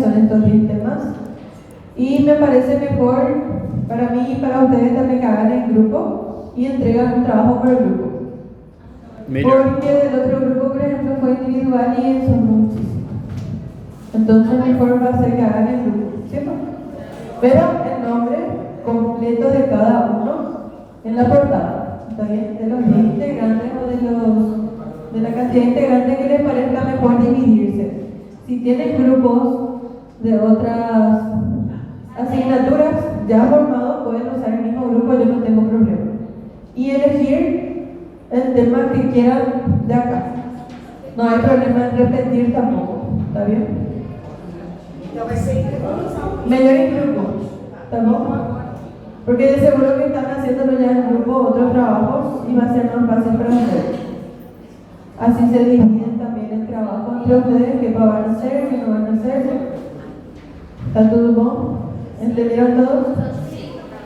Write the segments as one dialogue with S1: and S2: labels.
S1: son estos 10 temas. Y me parece mejor para mí y para ustedes también que hagan en grupo y entregan un trabajo por el grupo. Porque del otro grupo, por ejemplo, fue individual y son muchísimos. Entonces mejor va a ser que hagan en grupo, ¿cierto? Pero el nombre completo de cada uno en la portada, ¿está bien? De los 10 integrantes o de la cantidad de integrantes que les parezca mejor dividirse. Si tienen grupos de otras asignaturas ya formados, pueden usar el mismo grupo, yo no tengo problema. Y elegir el tema que quieran de acá. No hay problema en repetir tampoco, ¿está bien? Mejor en grupo, ¿estamos? Porque de seguro que están haciéndolo ya en grupo otros trabajos y va a ser más fácil para ustedes. Así se dividen también el trabajo entre ustedes, qué van a hacer, qué no van a hacer. ¿Está todo bien? ¿Entendieron todos?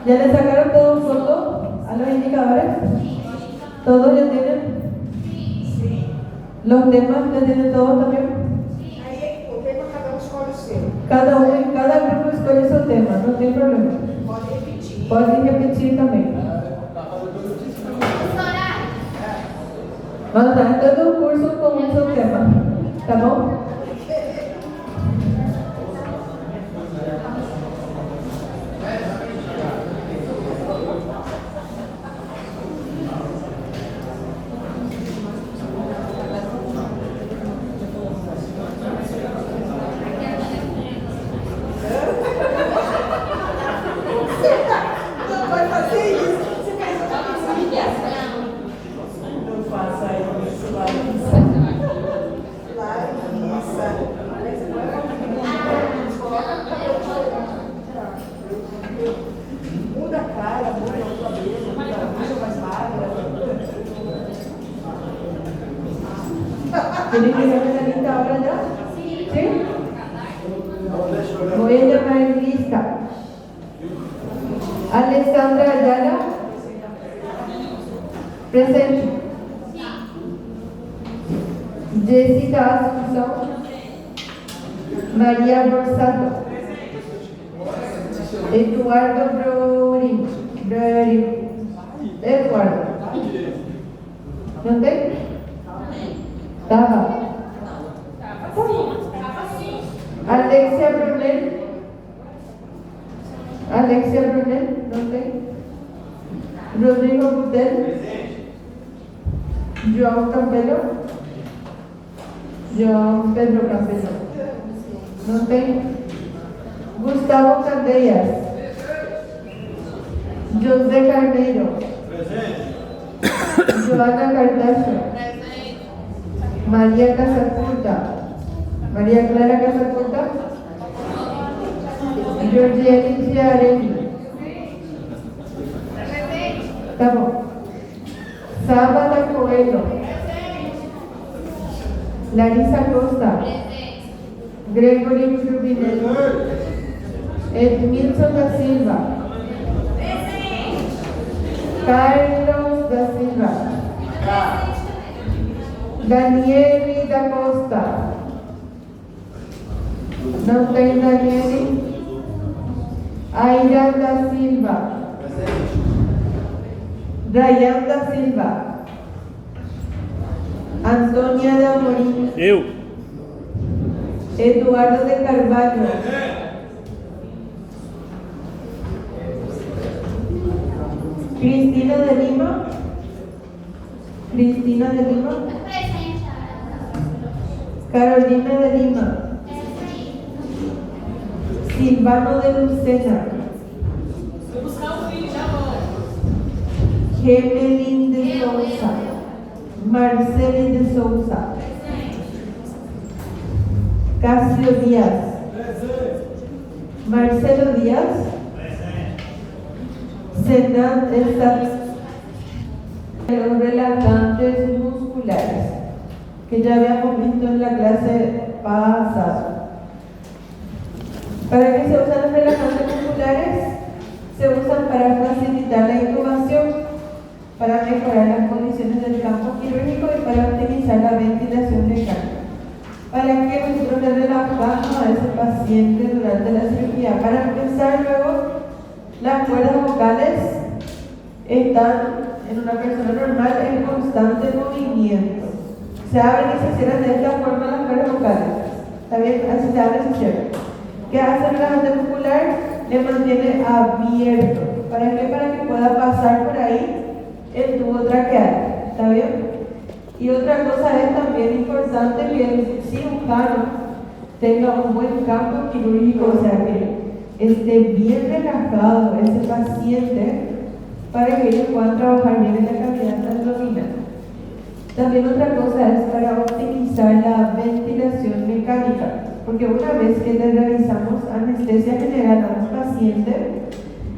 S1: ¿Ya les sacaron todos fotos a los indicadores? ¿Todos ya tienen? ¿Los temas ya tienen todos también? Cada uno en cada grupo escoge su tema, no tiene problema. Pode repetir também. Vamos lá, todo o curso com o seu tema, tá bom? ¿Tienen que saber la lista ahora ya? ¿Sí? Voy a llamar lista. Alessandra Ayala. Presente. Jessica Asunción. María Borsato. Eduardo Brorin. Eduardo. ¿Dónde? Estaba. Alexia Brunel. Alexia Brunel, ¿dónde? Rodrigo Butel. João Campelo. João Pedro Campelo. ¿Dónde? Gustavo Candellas. José Carneiro. Joana Cartacho. María Casaculta. María Clara Casaculta. Georgiani Giarelli. Estamos. Sábata Coelho. Larissa Costa. Gregory Rubinel. Edmilson da Silva. Carlos da Silva. Danieli da Costa. Não tem Danieli. Aira da Silva. Rayan da Silva. Antônia de Amorim.
S2: Eu.
S1: Eduardo de Carvalho. Cristina de Lima. Cristina de Lima. Carolina de Lima. Silvano de Lucena. Gemelin de Souza. Marceli de Souza. Cássio Díaz. Marcelo Díaz. Senan Estat. Los relajantes musculares que ya habíamos visto en la clase pasada. ¿Para qué se usan los relajantes musculares? Se usan para facilitar la intubación, para mejorar las condiciones del campo quirúrgico y para optimizar la ventilación mecánica. para que nosotros le relajamos a ese paciente durante la cirugía. Para empezar, luego, las cuerdas vocales están en una persona normal en constante movimiento. Se abren y se cierran de esta forma las cuerdas vocales. ¿Está bien? Así se abre y se cierra. ¿Qué hace el relajante muscular? Le mantiene abierto. ¿Para qué? Para que pueda pasar por ahí el tubo traqueal. ¿Está bien? Y otra cosa es también importante que el cirujano tenga un buen campo quirúrgico, o sea que esté bien relajado ese paciente para que ellos puedan trabajar bien en la cavidad abdominal. También otra cosa es para optimizar la ventilación mecánica, porque una vez que le realizamos anestesia general a un paciente,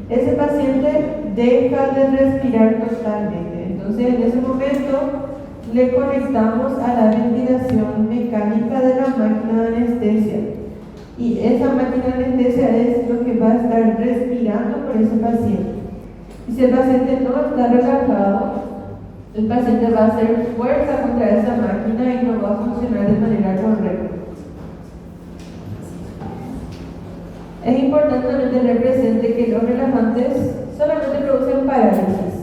S1: ese paciente deja de respirar totalmente. Entonces en ese momento le conectamos a la ventilación mecánica de la máquina de anestesia. Y esa máquina de anestesia es lo que va a estar respirando por ese paciente. Y si el paciente no está relajado, el paciente va a hacer fuerza contra esa máquina y no va a funcionar de manera correcta. Es importante también tener presente que los relajantes solamente producen parálisis.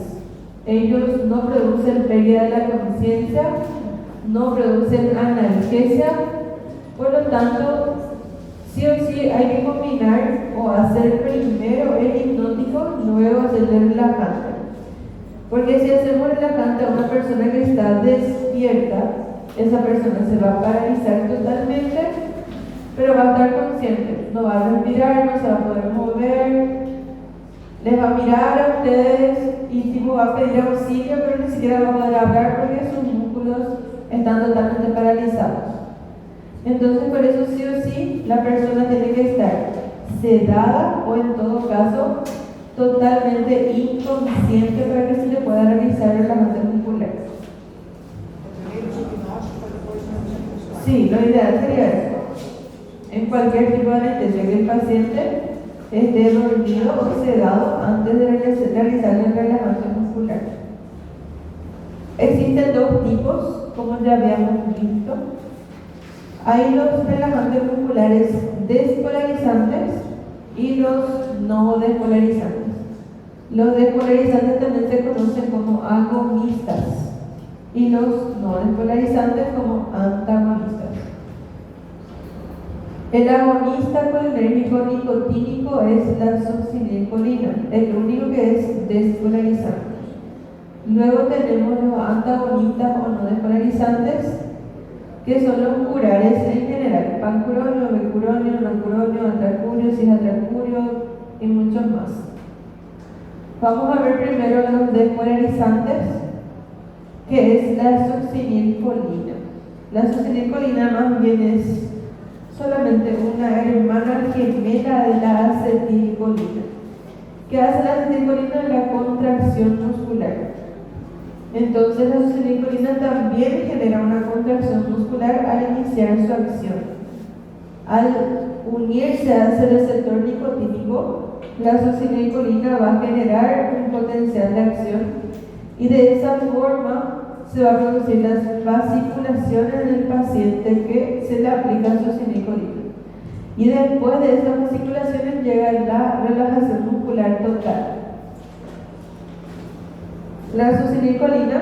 S1: Ellos no producen pérdida de la conciencia, no producen analgesia, por lo tanto, sí o sí hay que combinar o hacer primero el hipnótico, luego hacer el relajante. Porque si hacemos relajante a una persona que está despierta, esa persona se va a paralizar totalmente, pero va a estar consciente, no va a respirar, no se va a poder mover, les va a mirar a ustedes y tipo va a pedir auxilio, pero ni siquiera va a poder hablar porque sus músculos están totalmente paralizados. Entonces, por eso sí o sí, la persona tiene que estar sedada o en todo caso totalmente inconsciente para que se le pueda realizar el relajante muscular. Sí, lo ideal sería eso. En cualquier tipo de anestesia, que el paciente esté dormido o sedado antes de realizar el relajante muscular. Existen dos tipos, como ya habíamos visto. Hay los relajantes musculares despolarizantes y los no despolarizantes. Los despolarizantes también se conocen como agonistas y los no despolarizantes como antagonistas. El agonista colinérgico nicotínico es la succinilcolina, el único que es despolarizante. Luego tenemos los antagonistas o no despolarizantes, que son los curares en general: pancuronio, becuronio, nocuronio, atracurio, cisatracurio y muchos más. Vamos a ver primero los despolarizantes, que es la succinilcolina. La succinilcolina más bien es solamente una hermana gemela de la acetilcolina. ¿Qué hace la acetilcolina? La contracción muscular. Entonces la succinilcolina también genera una contracción muscular al iniciar su acción. Al unirse a ese receptor nicotínico, la succinilcolina va a generar un potencial de acción y de esa forma se va a producir las vasculaciones en el paciente que se le aplica succinilcolina. Y después de esas vasculaciones llega la relajación muscular total. La succinilcolina,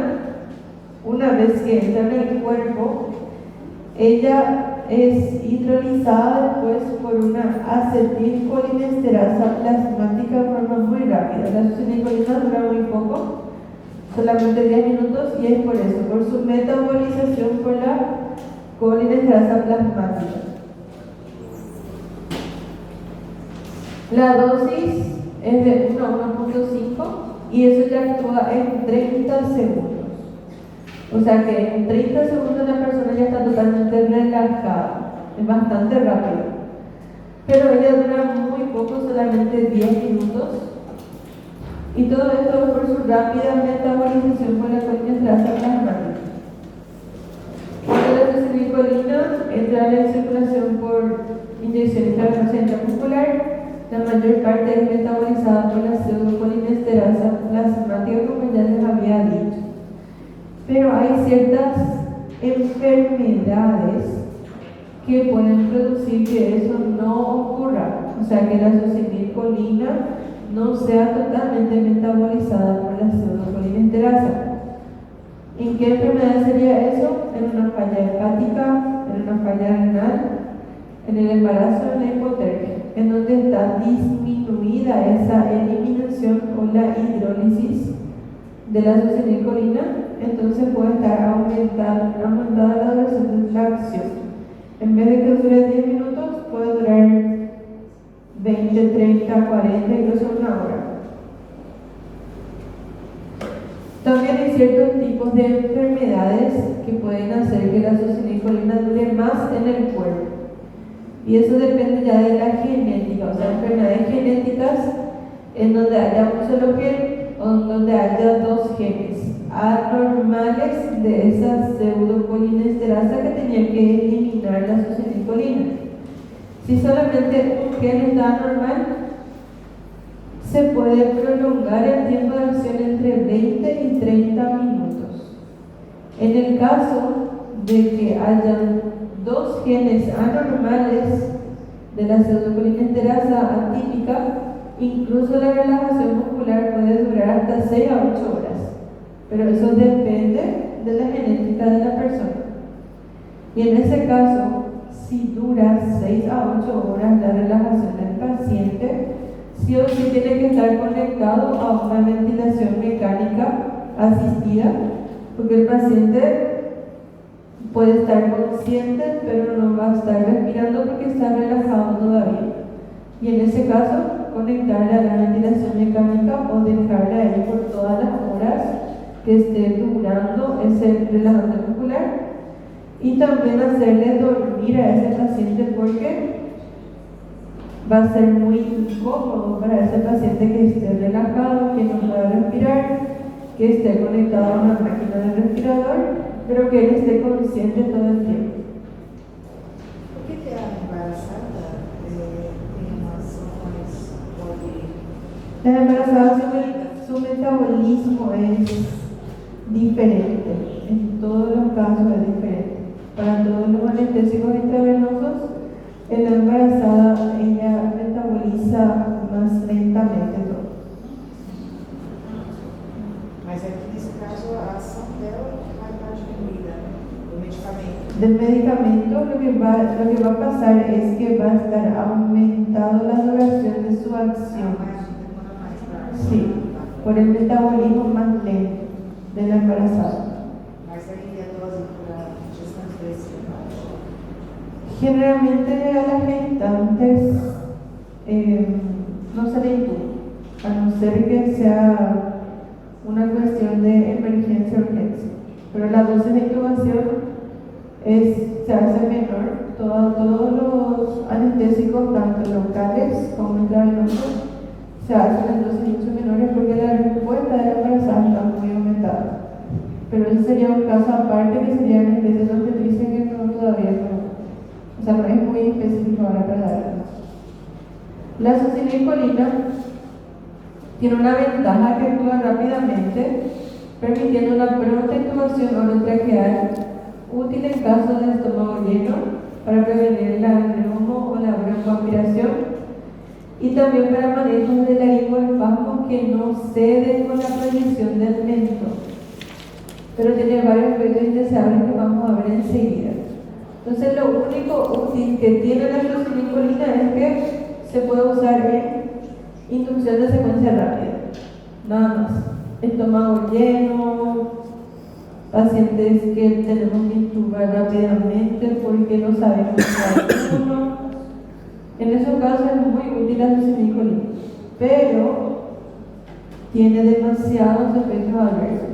S1: una vez que entra en el cuerpo, ella es hidrolizada después por una acetilcolinesterasa plasmática de forma muy rápida. La succinilcolina dura muy poco, solamente 10 minutos, y es por eso, por su metabolización por la colinesterasa plasmática. La dosis es de 1 a 1.5 y eso ya actúa en 30 segundos. O sea que en 30 segundos la persona ya está totalmente relajada. Es bastante rápido. Pero ella dura muy poco, solamente 10 minutos. Y todo esto por su rápida metabolización por la colinesterasa plasmática. Cuando la succinilcolina entra en circulación por inyección intravenosa intramuscular, la mayor parte es metabolizada por la pseudocolinesterasa plasmática, como ya les había dicho. Pero hay ciertas enfermedades que pueden producir que eso no ocurra, o sea, que la succinilcolina no sea totalmente metabolizada por la pseudocholinesterasa. ¿En qué enfermedad sería eso? En una falla hepática, en una falla renal, en el embarazo, en la hipotermia, en donde está disminuida esa eliminación o la hidrólisis de la succinilcolina, entonces puede estar aumentada la duración de la acción. En vez de que dure 10 minutos, puede durar 20, 30, 40, incluso una hora. También hay ciertos tipos de enfermedades que pueden hacer que la succinilcolina dure más en el cuerpo. Y eso depende ya de la genética, o sea, enfermedades genéticas en donde haya un solo gen o donde haya dos genes anormales de esa pseudocholinesterasa que tenía que eliminar la succinilcolina. Si solamente un gen está anormal, se puede prolongar el tiempo de acción entre 20 y 30 minutos. En el caso de que hayan dos genes anormales de la pseudocholinesterasa atípica, incluso la relajación muscular puede durar hasta 6 a 8 horas, pero eso depende de la genética de la persona. Y en ese caso, si dura 6 a 8 horas la relajación del paciente, sí o sí tiene que estar conectado a una ventilación mecánica asistida, porque el paciente puede estar consciente, pero no va a estar respirando porque está relajado todavía. Y en ese caso, conectarle a la ventilación mecánica o dejarle ahí por todas las horas que esté durando ese relajante muscular. Y también hacerle dormir a ese paciente porque va a ser muy incómodo para ese paciente que esté relajado, que no pueda respirar, que esté conectado a una máquina de respirador, pero que él esté consciente todo el tiempo.
S2: Por que a embarazada tem ações pode...
S1: La embarazada, su metabolismo es diferente, en todos los casos es diferente. Para todos los anestésicos intravenosos, en la embarazada ella metaboliza más lentamente todo.
S2: Mas aqui nesse caso a ação dela vai estar diminuída do medicamento.
S1: Del medicamento lo que va a pasar es que va a estar aumentado la duración de su acción.
S2: Demora mais para...
S1: Sí, por el metabolismo más lento de la embarazada.
S2: Mas aí a dose para gestante desse
S1: Generalmente a las gestantes no se le intuye, a no ser que sea una cuestión de emergencia o urgencia. Pero la dosis de intubación se hace menor. Todos los anestésicos, tanto locales como intravenosos, se hacen en dosis mucho menores porque la respuesta de la embarazada está muy aumentada. Pero ese sería un caso aparte que sería anestesia obstetricia que no todavía no. O sea, no es muy específico ahora para darlo. La succinilcolina tiene una ventaja que actúa rápidamente, permitiendo una pronta intubación orotraqueal, útil en caso de estómago lleno para prevenir la neumo o la broncoaspiración, y también para manejos de laringoespasmos que no ceden con la proyección del mentón, pero tiene varios efectos indeseables que vamos a ver enseguida. Entonces, lo único útil que tiene la succinilcolina es que se puede usar en inducción de secuencia rápida, nada más. Estómago lleno, pacientes que tenemos que intubar rápidamente porque no sabemos qué hay uno. En esos casos es muy útil la succinilcolina, pero tiene demasiados efectos adversos.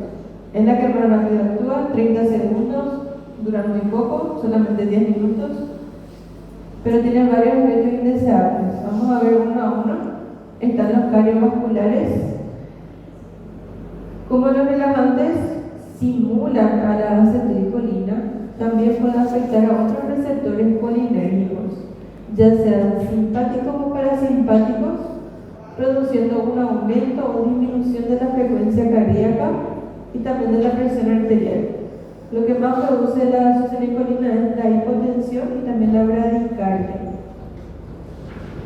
S1: Es la que más rápido actúa, 30 segundos, dura muy poco, solamente 10 minutos, pero tiene varios efectos indeseables. Vamos a ver uno a uno. Están los cardiovasculares. Como los relajantes simulan a la acetilcolina, también pueden afectar a otros receptores colinérgicos, ya sean simpáticos o parasimpáticos, produciendo un aumento o disminución de la frecuencia cardíaca y también de la presión arterial. Lo que más produce la succinilcolina es la hipotensión y también la bradicardia,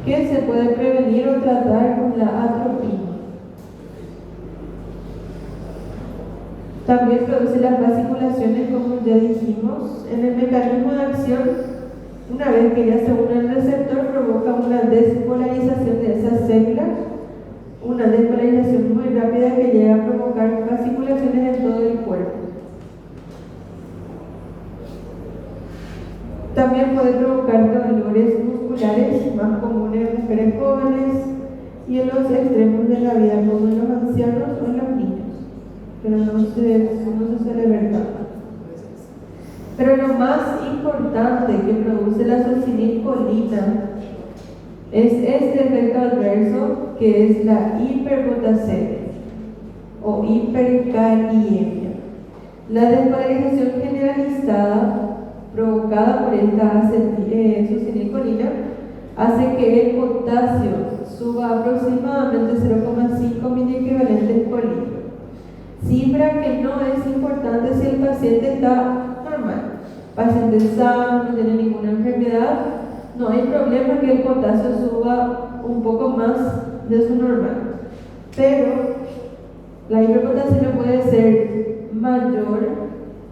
S1: que se puede prevenir o tratar con la atropina. También produce las vasculaciones, como ya dijimos. En el mecanismo de acción, una vez que ya se une el receptor, provoca una despolarización de esa célula, una despolarización muy rápida que llega a provocar vasculaciones en todo el cuerpo. También puede provocar dolores musculares más comunes en mujeres jóvenes y en los extremos de la vida, como en los ancianos o en los niños. Pero no se suele ver tanto. Pero lo más importante que produce la succinilcolina es este efecto adverso, que es la hiperpotasemia o hiperkaliemia. La despolarización generalizada provocada por esta succinilcolina hace que el potasio suba aproximadamente 0,5 miliequivalentes por litro. Cifra que no es importante si el paciente está normal, paciente sano, no tiene ninguna enfermedad, no hay problema que el potasio suba un poco más de su normal. Pero la hiperpotasemia puede ser mayor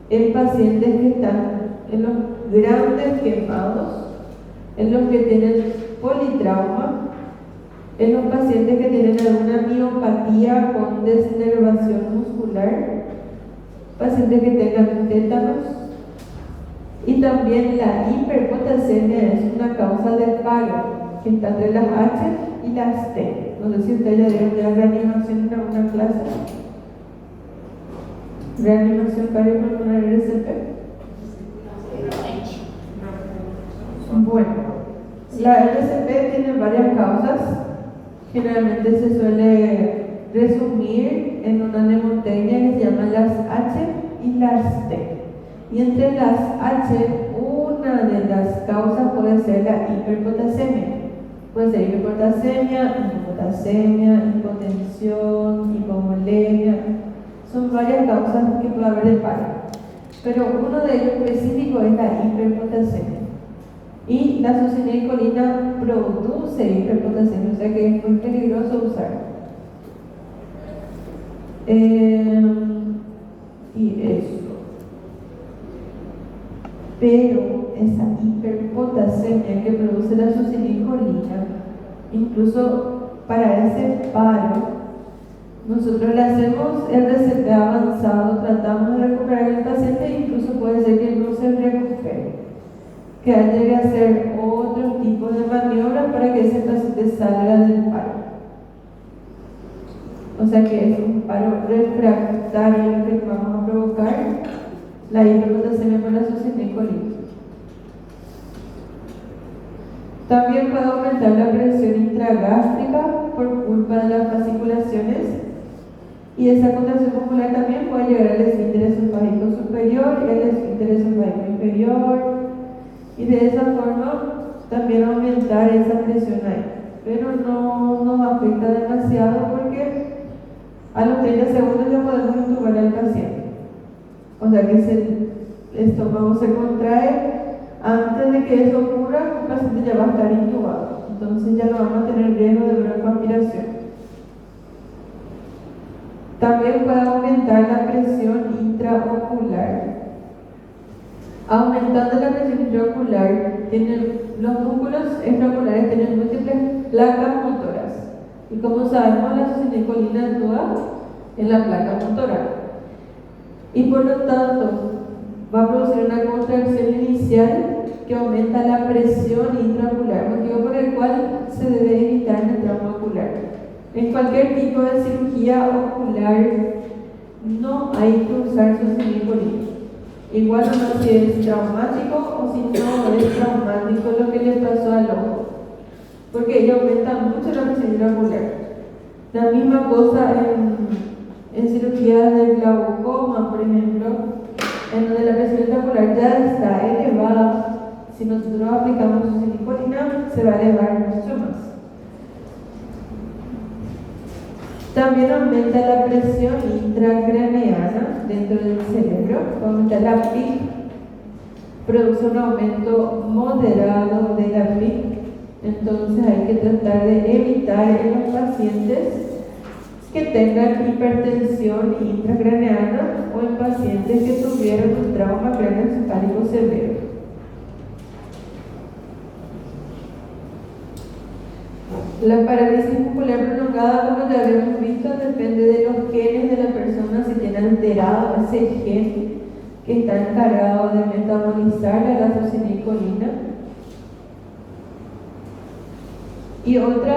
S1: en pacientes que están en los grandes quemados, en los que tienen politrauma, en los pacientes que tienen alguna miopatía con desnervación muscular, pacientes que tengan tétanos, y también la hiperpotasemia es una causa de paro que está entre las H y las T. No sé si ustedes ya dieron ya reanimación en alguna clase. Reanimación cardiopulmonar RCP. Bueno, la RCP tiene varias causas. Generalmente se suele resumir en una mnemotecnia que se llama las H y las T. Y entre las H, una de las causas puede ser la hiperpotasemia. Puede ser hiperpotasemia, hipopotasemia, hipotensión, hipovolemia. Son varias causas que puede haber de paro. Pero uno de ellos específico es la hiperpotasemia. Y la succinilcolina produce hiperpotasemia, o sea que es muy peligroso usar. Y eso. Pero esa hiperpotasemia que produce la succinilcolina, incluso para ese paro, nosotros le hacemos el RCP avanzado, tratamos de recuperar al paciente e incluso puede ser que no se recupere, que llegue a hacer otro tipo de maniobras para que ese paciente salga del paro. O sea que es un paro refractario lo que vamos a provocar la hiperpotasemia por la succinilcolina. También puede aumentar la presión intragástrica por culpa de las vasculaciones, y esa contracción muscular también puede llegar al esfínter esofágico superior y al esfínter esofágico inferior, y de esa forma también aumentar esa presión ahí. Pero no nos afecta demasiado porque a los 30 segundos ya podemos intubar al paciente. O sea que si el estómago se contrae, antes de que eso ocurra, el paciente ya va a estar intubado. Entonces ya no vamos a tener riesgo de broncoaspiración. También puede aumentar la presión intraocular. Aumentando la presión intraocular, los músculos extraoculares tienen múltiples placas motoras. Y como sabemos, la succinilcolina actúa en la placa motora. Y por lo tanto, va a producir una contracción inicial que aumenta la presión intraocular, motivo por el cual se debe evitar el trauma ocular. En cualquier tipo de cirugía ocular no hay que usar succinilcolina. Igual no si es traumático o si no es traumático lo que le pasó al ojo, porque ella aumenta mucho la presión intraocular. La misma cosa en cirugías de glaucoma, por ejemplo, en donde la presión intraocular ya está elevada. Si nosotros aplicamos succinilcolina, se va a elevar mucho más. También aumenta la presión intracraneana dentro del cerebro, aumenta la PIC, produce un aumento moderado de la PIC. Entonces hay que tratar de evitar en los pacientes que tengan hipertensión intracraneana o en pacientes que tuvieron un trauma craneoencefálico severo. La parálisis muscular prolongada, como ya habíamos visto, depende de los genes de la persona, si tiene alterado ese gen que está encargado de metabolizar la glucosilcolina. Y otro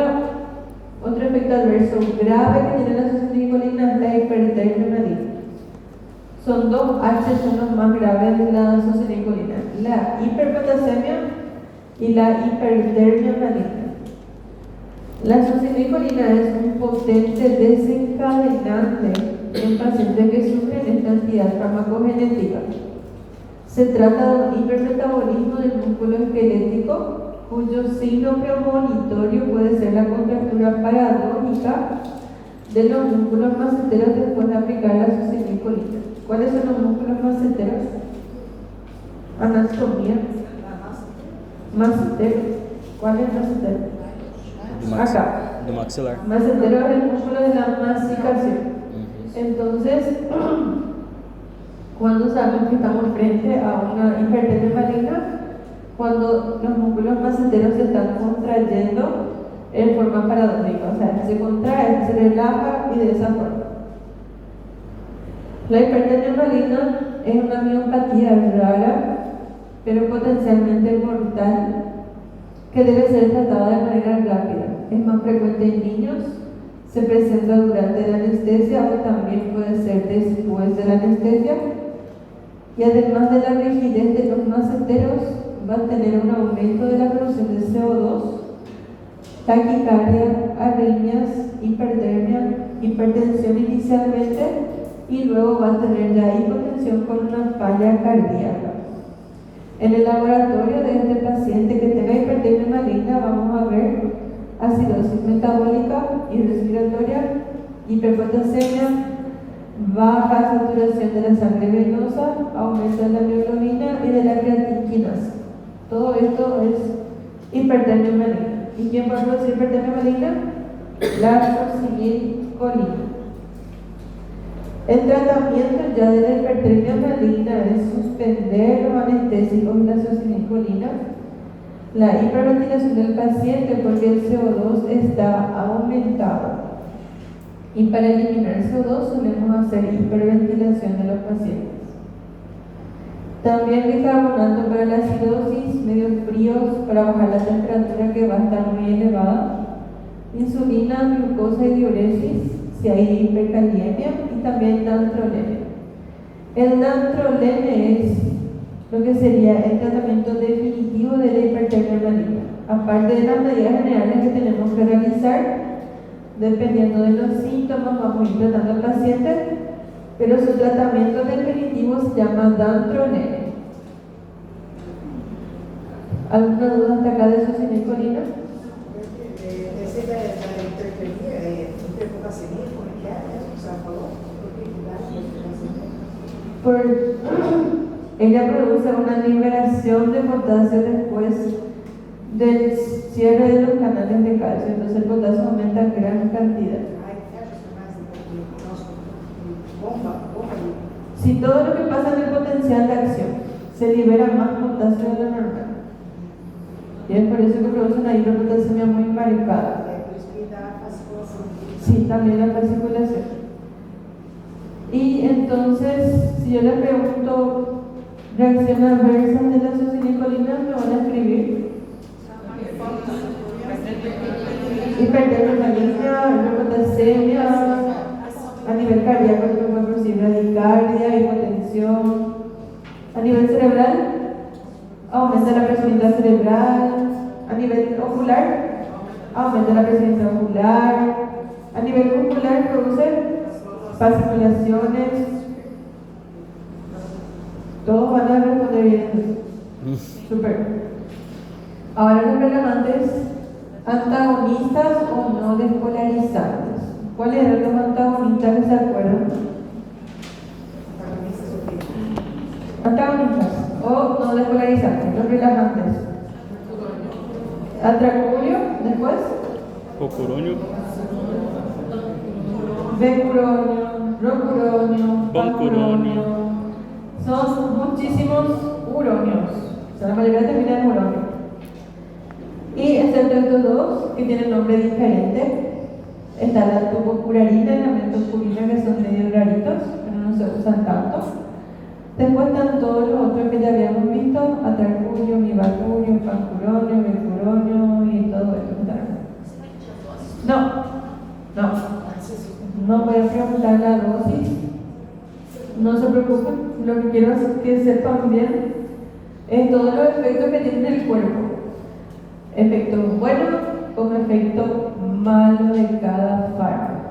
S1: efecto adverso grave que tiene la glucosilcolina es la hipertermia maligna. Son dos H son los más graves de la glucosilcolina: la hiperpotasemia y la hipertermia maligna. La glucosilcolina es un potente desencadenante en pacientes que sufren esta entidad farmacogenética. Se trata de un hipermetabolismo del músculo esquelético, cuyo signo premonitorio puede ser la contractura paradójica de los músculos maceteros después de aplicar la glucosilcolina. ¿Cuáles son los músculos maceteros? Anastomía. Macetero. ¿Cuál es macetero? Acá.
S3: De maxilar.
S1: Macetero es el músculo de la masticación. Entonces, cuando sabemos que estamos frente a una hipertermia maligna, cuando los músculos maceteros se están contrayendo en forma paradójica, o sea, se contrae, se relaja y de esa forma. La hipertermia maligna es una miopatía rara, pero potencialmente mortal, que debe ser tratada de manera rápida. Es más frecuente en niños, se presenta durante la anestesia o también puede ser después de la anestesia, y además de la rigidez de los maceteros, va a tener un aumento de la producción de CO2, taquicardia, arritmias, hipertermia, hipertensión inicialmente, y luego va a tener ya hipotensión con una falla cardíaca. En el laboratorio de este paciente que tenga hipertermia maligna vamos a ver acidosis metabólica y respiratoria, hiperpotasemia, baja saturación de la sangre venosa, aumento de la mioglobina y de la creatinquinasa. Todo esto es hipertermia maligna. ¿Y quién puede producir hipertermia maligna? La glucosilcolina. El tratamiento ya de la hipertermia maligna es suspender los anestésicos y la glucosilcolina, la hiperventilación del paciente porque el CO2 está aumentado. Y para eliminar el CO2 solemos hacer hiperventilación de los pacientes. También bicarbonato para la acidosis, medios fríos para bajar la temperatura que va a estar muy elevada, insulina, glucosa y diuresis si hay hipercaliemia, y también dantrolene. El dantrolene es lo que sería el tratamiento definitivo de la hipertermia maligna, aparte de las medidas generales que tenemos que realizar. Dependiendo de los síntomas vamos a ir tratando al paciente, pero su tratamiento definitivo se llama dantrolene. ¿Alguna duda hasta acá de glucosilcolina?
S2: Esse da hipertermia, hiperpotasemia, como é que é? O senhor falou?
S1: Ella produce una liberación de potasio después del cierre de los canales de calcio, entonces el potasio aumenta en gran cantidad. Si todo lo que pasa en el potencial de acción se libera más potasio de lo normal, y es por eso que produce una hiperpotasemia muy marcada. Sí, también la fasciculación. Y entonces, si yo le pregunto reacciones adversas de la glucosilcolina, me van a escribir hipertermia maligna, hiperpotasemia, a nivel cardíaco se puede producir bradicardia, hipotensión. A nivel cerebral, aumenta la presión intracerebral. A nivel ocular, aumenta la presión intraocular. A nivel muscular, produce fasciculaciones. Todos van a responder bien. Super. Ahora los relevantes, antagonistas o no despolarizantes. ¿Cuáles eran los antagonistas que se acuerdan? Antagonistas o no despolarizantes, los relajantes. Atracurio, después.
S3: Ocuronio.
S1: Becuronio, rocuronio,
S3: Boncuronio.
S1: Son muchísimos uronios. O sea, la mayoría termina en uronio. Y excepto estos dos, que tienen nombre diferente, está la tubocurarina y la metocurina, que son medio raritos, pero no se usan tanto. Después están todos los otros que ya habíamos visto: atracurio, mibacurio, pancuronio, becuronio y todo esto. No voy a preguntar la dosis. No se preocupen, lo que quiero es que sepan bien es todos los efectos que tiene el cuerpo. Efectos buenos como efecto malo de cada fármaco.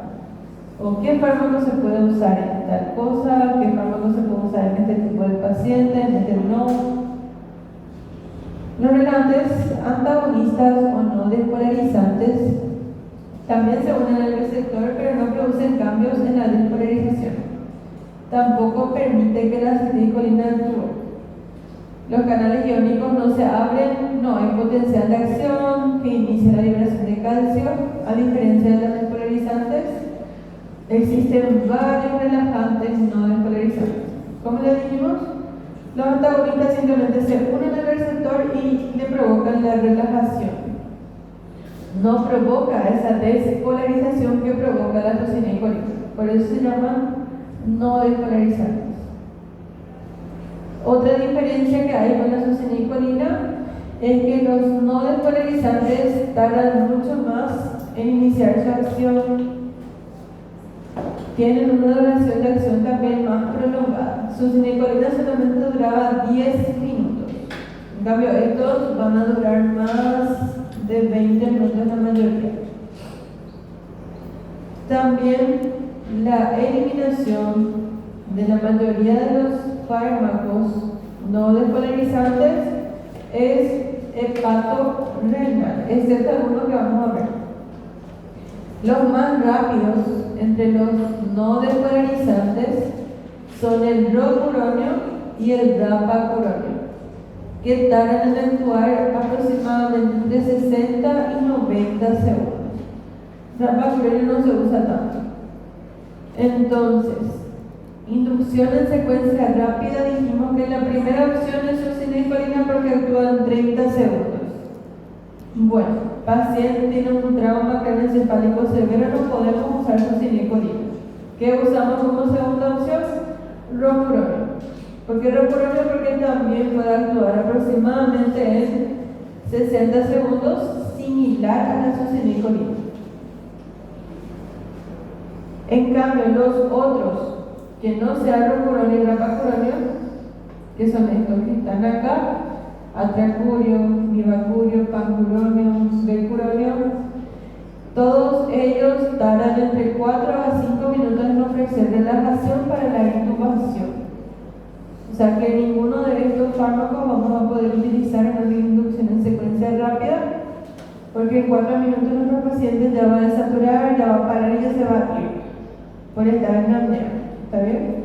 S1: O qué fármaco se puede usar en tal cosa, qué fármaco se puede usar en este tipo de paciente, en este no. Los relajantes antagonistas o no despolarizantes también se unen al receptor, pero no producen cambios en la despolarización. Tampoco permite que la acetilcolina actúe. Los canales iónicos no se abren, no hay potencial de acción que inicie la liberación de calcio, a diferencia de los despolarizantes. Existen varios relajantes no despolarizantes. Como le dijimos, los antagonistas simplemente se unen al receptor y le provocan la relajación. No provoca esa despolarización que provoca la tocinicolina. Por eso se llaman no despolarizantes. Otra diferencia que hay con la succinilcolina es que los no despolarizantes tardan mucho más en iniciar su acción. Tienen una duración de acción también más prolongada. Succinilcolina solamente duraba 10 minutos. En cambio, estos van a durar más de 20 minutos la mayoría. También la eliminación de la mayoría de los fármacos no despolarizantes es hepatorrenal, excepto algunos que vamos a ver. Los más rápidos entre los no despolarizantes son el rocuronio y el rapacuronio, que tardan en actuar aproximadamente entre 60 y 90 segundos. Rapacuronio no se usa tanto. Entonces, inducción en secuencia rápida, dijimos que la primera opción es succinilcolina porque actúa en 30 segundos. Bueno, paciente tiene un trauma craneoencefálico severo, no podemos usar succinilcolina. ¿Qué usamos como segunda opción? Rocuronio. ¿Por qué rocuronio? Porque también puede actuar aproximadamente en 60 segundos, similar a la succinilcolina. En cambio, los otros que no sean rocuronio y rapacuronio, que son estos que están acá, atracurio, mibacurio, pancuronio, becuronio, todos ellos tardan entre 4 a 5 minutos en ofrecer relajación para la intubación. O sea que ninguno de estos fármacos vamos a poder utilizar en una inducción en secuencia rápida, porque en 4 minutos nuestro paciente ya va a desaturar, ya va a parar y ya se va a ir por estar en apnea. ¿Está bien?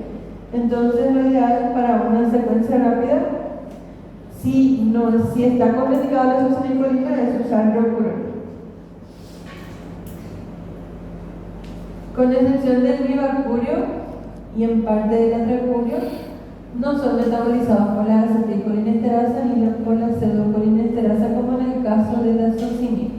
S1: Entonces lo ideal para una secuencia rápida, si está contraindicada la succinilcolina, es usar rocuronio. Con excepción del mibacurio y en parte del atracurio, no son metabolizados por la acetilcolinesterasa ni por la pseudocolinesterasa, como en el caso de la succinil.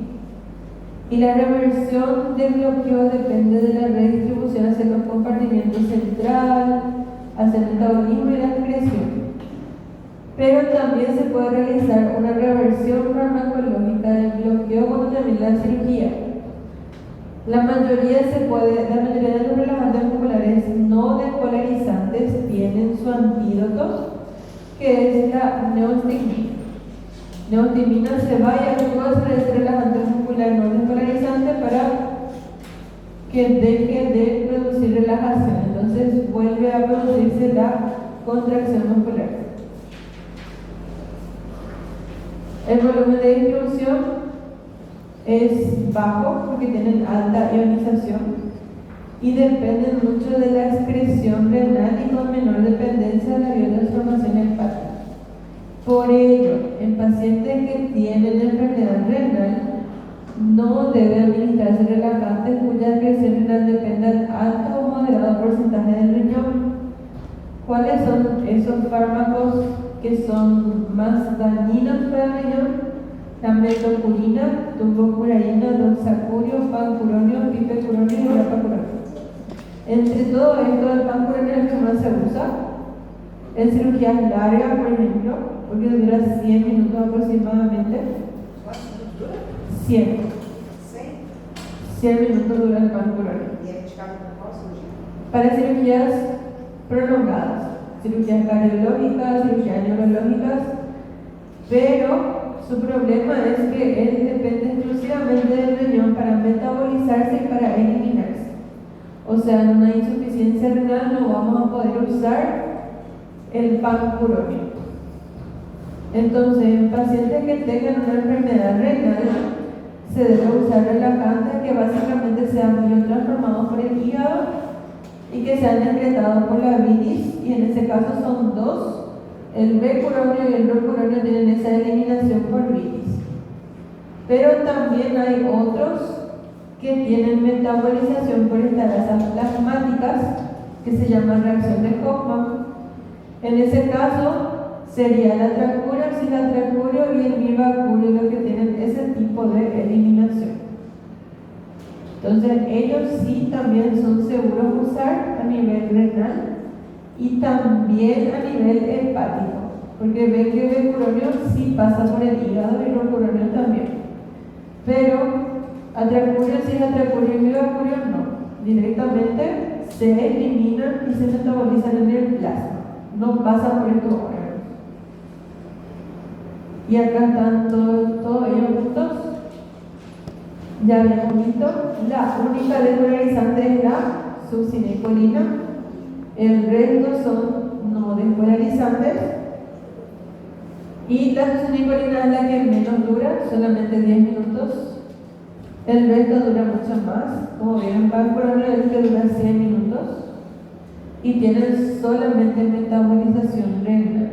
S1: Y la reversión del bloqueo depende de la redistribución hacia los compartimientos central, hacia el metabolismo y la excreción. Pero también se puede realizar una reversión farmacológica del bloqueo cuando termina la cirugía. La mayoría de los relajantes musculares no despolarizantes tienen su antídoto, que es la neostigmina. Neostigmina se va y actúa sobre ese relajante muscular no despolarizante para que deje de producir relajación. Entonces vuelve a producirse la contracción muscular. El volumen de distribución es bajo porque tienen alta ionización. y dependen mucho de la excreción renal y con menor dependencia de la biotransformación hepática. Por ello, en pacientes que tienen enfermedad renal, no debe administrarse relajantes cuya excreción renal dependa de alto o moderado porcentaje del riñón. ¿Cuáles son esos fármacos que son más dañinos para el riñón? La metocurina, turbocurarina, doxacurio, pancuronio, pipecuronio y grapacuronio. Entre todo esto, el pancuronio es el que más se usa en cirugías largas, por ejemplo, porque dura 100 minutos aproximadamente. 100. 100 minutos dura el pancuronio.
S2: E é indicado para qual cirurgia?
S1: Para cirugías prolongadas, cirugías cardiológicas, cirugías neurológicas, pero su problema es que él depende exclusivamente del riñón para metabolizarse y para eliminarse. O sea, en una insuficiencia renal no vamos a poder usar el pancuronio. Entonces, en pacientes que tengan una enfermedad renal, se debe usar relajantes que básicamente sean biotransformados por el hígado y que sean excretados por la bilis, y en ese caso son dos. El B-curonio y el rocuronio tienen esa eliminación por bilis. Pero también hay otros que tienen metabolización por estarasas plasmáticas, que se llama reacción de Hoffman. En ese caso sería el atracurio, el cilatracurio y el mirbacurio los que tienen ese tipo de eliminación. Entonces ellos sí también son seguros usar a nivel renal y también a nivel hepático, porque ven que el becuronio sí pasa por el hígado y el rocuronio también. Pero atracurio, cilatracurio y mirbacurio no. Directamente se eliminan y se metabolizan en el plasma. No pasan por estos órganos. Y acá están todos ellos juntos. Ya habíamos visto, la única despolarizante es la succinilcolina. El resto son no despolarizantes. Y la succinilcolina es la que menos dura, solamente 10 minutos. El resto dura mucho más. Como vieron, pancuronio es el que dura 100 minutos. Y tienen solamente metabolización renal.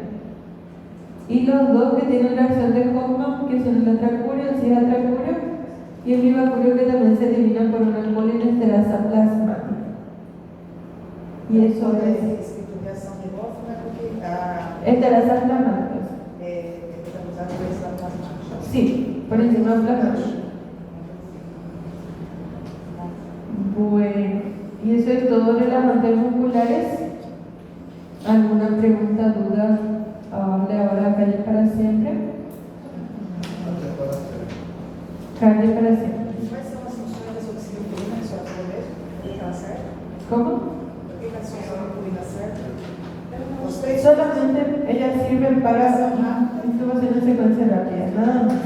S1: Y los dos que tienen la acción de Hoffman, que son el atracurio, el cilatracurio, y el mirbacurio, que también se elimina por una colinesterasa plasmática. Y eso es
S2: Escritulização de Hoffman, porque a
S1: esterasas plasmáticas.
S2: metabolizada por essa plasmática.
S1: Sí, por encima de plasmática. Bueno, y eso es todo de las relajantes musculares. ¿Alguna pregunta, duda? Hable ahora, calle para siempre. Calle para siempre.
S2: Quais são as funções da succinilcolina que a senhora falou mesmo? Por que ela serve?
S1: ¿Cómo?
S2: Por que a succinilcolina serve? Os três
S1: Solamente ellas sirven para intubación en secuencia rápida, nada más.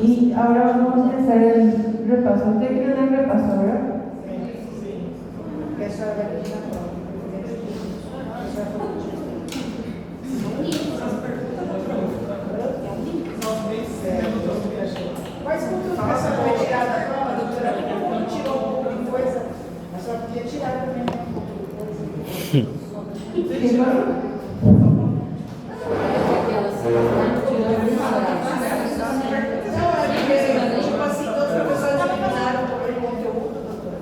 S1: Y ahora vamos a empezar el repaso. ¿Ustedes quieren el repaso ahora?
S2: que a senhora vai pedir na prova. A senhora falou disso. Mas como a senhora foi tirar da prova, doutora, como tirou um pouco de coisa, a senhora podia tirar também um pouco de coisa.
S1: ¿Qué más?
S2: Não, é porque, tipo assim, todos os professores eliminaram um pouco de conteúdo, doutora.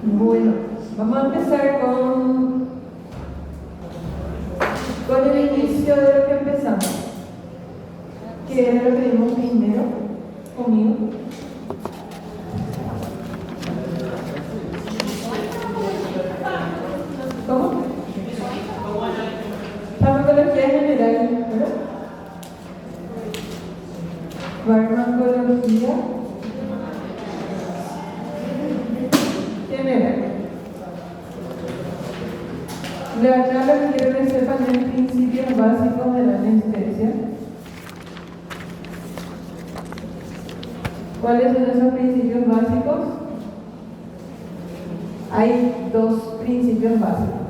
S1: Bueno, vamos a empezar con el inicio de lo que empezamos, que era lo que vimos primero conmigo. ¿Cómo? Farmacología general, ¿verdad? Farmacología general. De acá lo que quiero que sepan es principios básicos de la anestesia. ¿Cuáles son esos principios básicos? Hay dos principios básicos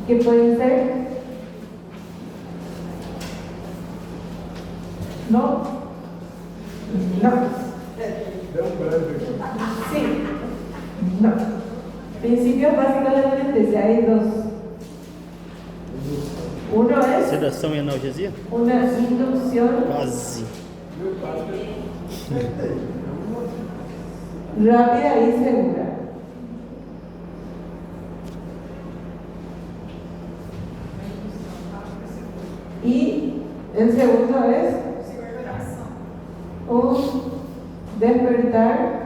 S1: que pueden ser No. No. Sí. No. Principios básicos de la anestesia hay dos. Uno es
S3: Sedação e analgesia?
S1: una inducción
S3: Quase.
S1: rápida y segura. Y el segundo es un despertar.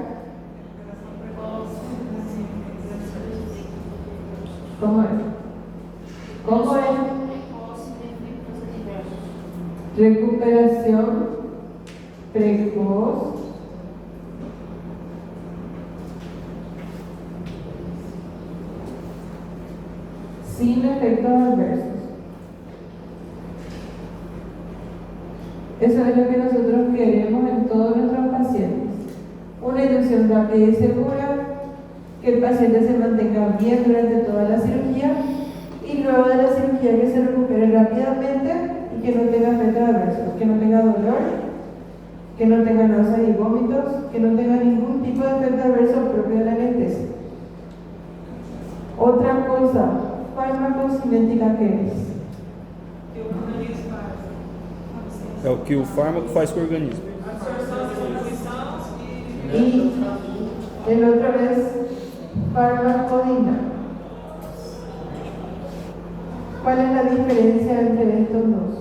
S1: ¿Cómo es? ¿Cómo es? Recuperación precoz sin efectos adversos. Eso es lo que nosotros queremos en todos nuestros pacientes. Una inducción rápida y segura, que el paciente se mantenga bien durante toda la cirugía y luego de la cirugía que se recupere rápidamente y que no tenga efectos adversos, que no tenga dolor, que no tenga náuseas y vómitos, que no tenga ningún tipo de efecto adverso propio de la anestesia. Otra cosa, farmacocinética, ¿qué es?
S3: É o que o fármaco faz com o organismo.
S1: Y el otro es farmacodina. ¿Cuál es la diferencia entre estos dos?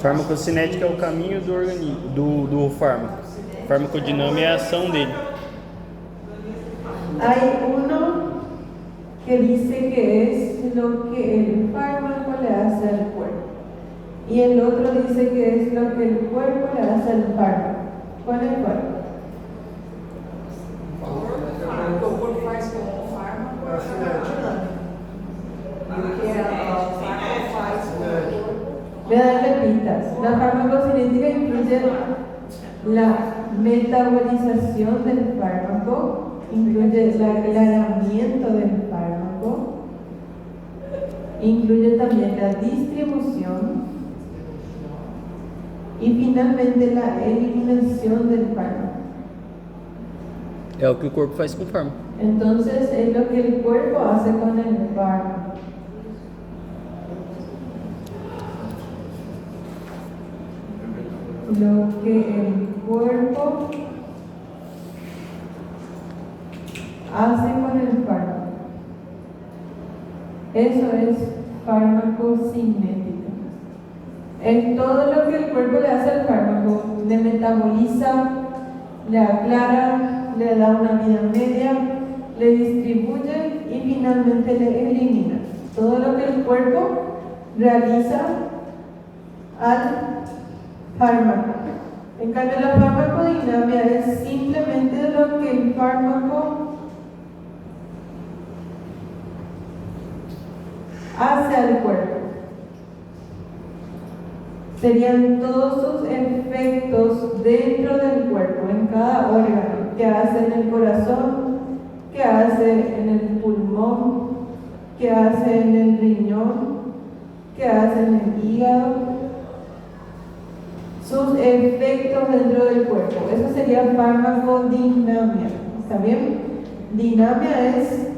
S3: Farmacocinética é o caminho do organismo, do fármaco. Farmacodinâmica é a ação dele.
S1: Hay uno que dice que es lo que el fármaco le hace al cuerpo y el otro dice que es lo que el cuerpo le hace al fármaco. ¿Cuál es cuál?
S2: O que o corpo faz com o fármaco é farmacodinâmica. E o que o fármaco faz com o corpo.
S1: Voy a darle pistas. La farmacocinética incluye la metabolización del fármaco, incluye el aclaramiento del fármaco, incluye también la distribución y finalmente la eliminación del fármaco.
S3: É o que o corpo faz com o fármaco.
S1: Entonces es lo que el cuerpo hace con el fármaco. Lo que el cuerpo hace con el fármaco. Eso es farmacocinética. Es todo lo que el cuerpo le hace al fármaco. Le metaboliza, le aclara, le da una vida media, le distribuye y finalmente le elimina. Todo lo que el cuerpo realiza al fármaco. En cambio, la farmacodinamia es simplemente lo que el fármaco hace al cuerpo. Serían todos sus efectos dentro del cuerpo, en cada órgano, que hace en el corazón, que hace en el pulmón, que hace en el riñón, que hace en el hígado. Sus efectos dentro del cuerpo. Eso sería farmacodinamia. ¿Está bien? Dinamia es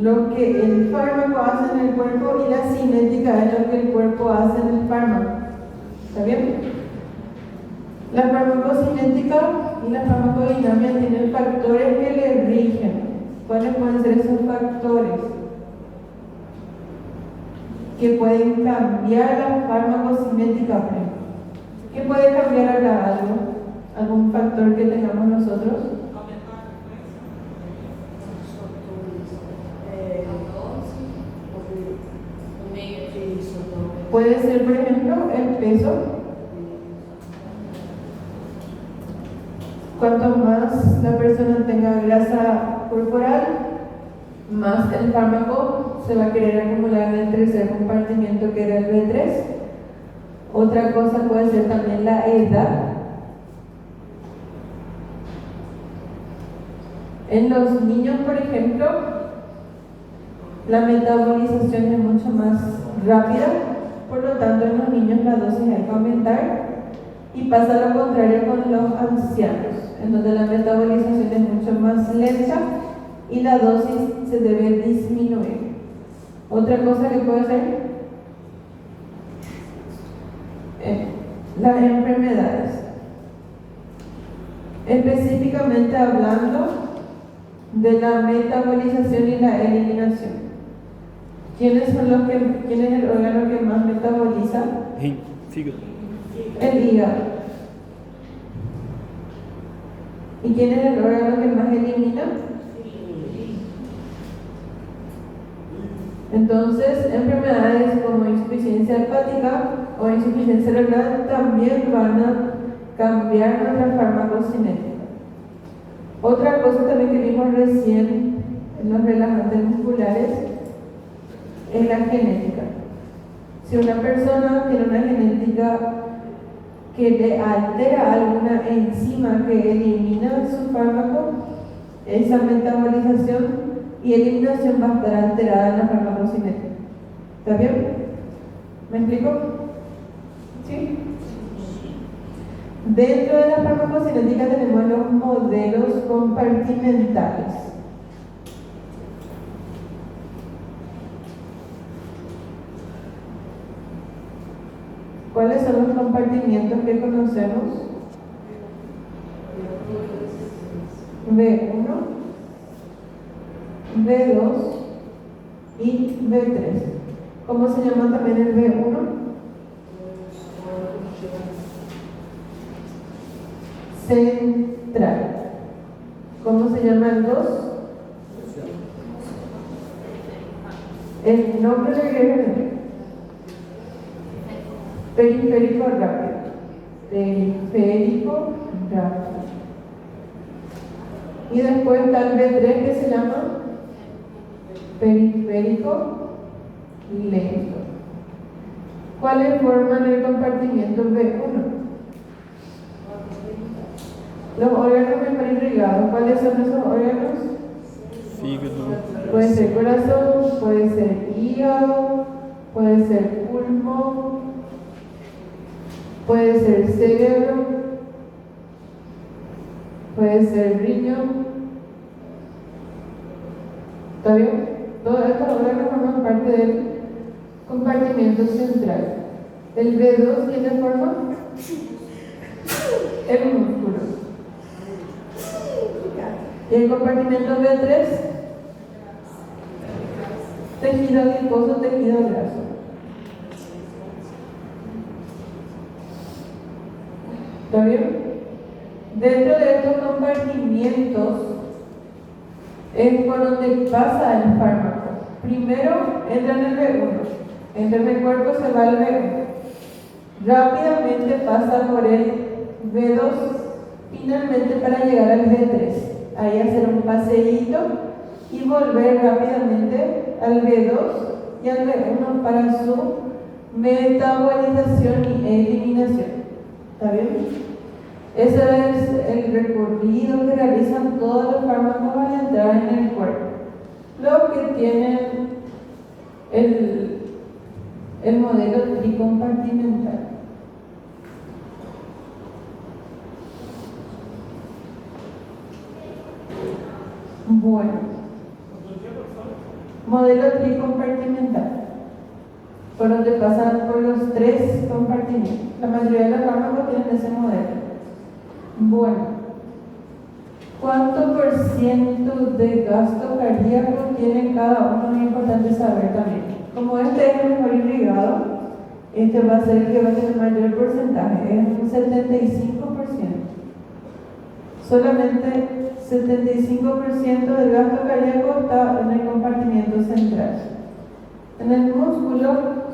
S1: lo que el fármaco hace en el cuerpo y la cinética es lo que el cuerpo hace en el fármaco. ¿Está bien? La farmacocinética y la farmacodinamia tienen factores que le rigen. ¿Cuáles pueden ser esos factores? Que pueden cambiar la farmacocinética, por ejemplo. ¿Qué puede cambiar acá algo? ¿Algún factor que tengamos nosotros? Puede ser, por ejemplo, el peso. Cuanto más la persona tenga grasa corporal, más el fármaco se va a querer acumular en el tercer compartimiento, que era el B3. Otra cosa puede ser también la edad. En los niños, por ejemplo, la metabolización es mucho más rápida, por lo tanto en los niños la dosis hay que aumentar, y pasa lo contrario con los ancianos, en donde la metabolización es mucho más lenta y la dosis se debe disminuir. Otra cosa que puede ser las enfermedades. Específicamente hablando de la metabolización y la eliminación. ¿Quién es el órgano que más metaboliza?
S3: Fígado.
S1: El hígado. ¿Y quién es el órgano que más elimina? Entonces, enfermedades como insuficiencia hepática o insuficiencia renal también van a cambiar nuestra farmacocinética. Otra cosa también que vimos recién en los relajantes musculares es la genética. Si una persona tiene una genética que le altera alguna enzima que elimina su fármaco, esa metabolización y eliminación va a estar alterada en la farmacocinética. ¿Está bien? ¿Me explico? ¿Sí? Dentro de la farmacocinética tenemos los modelos compartimentales. ¿Cuáles son los compartimientos que conocemos? B1, B2 y B3. ¿Cómo se llama también el B1? Central. ¿Cómo se llama el 2? El nombre de periférico rápido. Periférico rápido. Y después está el B3 que se llama periférico lento. ¿Cuáles forman el compartimiento B1? Los órganos mejor irrigados. ¿Cuáles son esos órganos?
S3: Fígado.
S1: Puede ser corazón, puede ser hígado, puede ser pulmón, puede ser cerebro, puede ser riñón. ¿Está bien? Todos estos órganos forman parte del compartimiento central. El B2 tiene forma el músculo. Y el compartimento B3, tejido adiposo, tejido graso. ¿Está bien? Dentro de estos compartimientos es por donde pasa el fármaco. Primero entra en el B1, entra en el cuerpo, se va al B1. Rápidamente pasa por el B2, finalmente para llegar al B3. Ahí hacer un paseíto y volver rápidamente al B2 y al B1 para su metabolización y eliminación. ¿Está bien? Ese es el recorrido que realizan todos los fármacos al entrar en el cuerpo. Los que tienen el modelo tricompartimental. Bueno, modelo tricompartimental, por donde pasan por los 3 compartimentos. La mayoría de los fármacos tienen ese modelo. Bueno, ¿cuánto por ciento de gasto cardíaco tiene cada uno? Es importante saber también. Como este es el mejor irrigado, este va a ser el que va a tener mayor porcentaje, es un 75%. Solamente 75% del gasto cardíaco está en el compartimiento central. En el músculo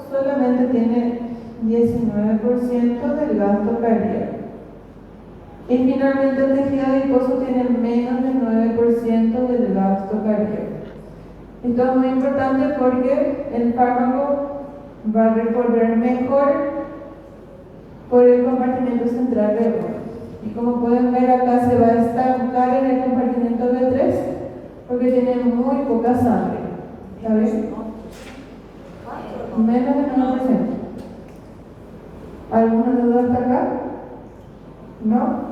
S1: solamente tiene 19% del gasto cardíaco. Y finalmente el tejido adiposo tiene menos del 9% del gasto cardíaco. Esto es muy importante porque el fármaco va a recorrer mejor por el compartimento central del órgano. Y como pueden ver acá se va a estancar en el compartimento B3 tiene muy poca sangre. ¿Está bien? Menos del 9%. ¿Alguna duda hasta acá? ¿No?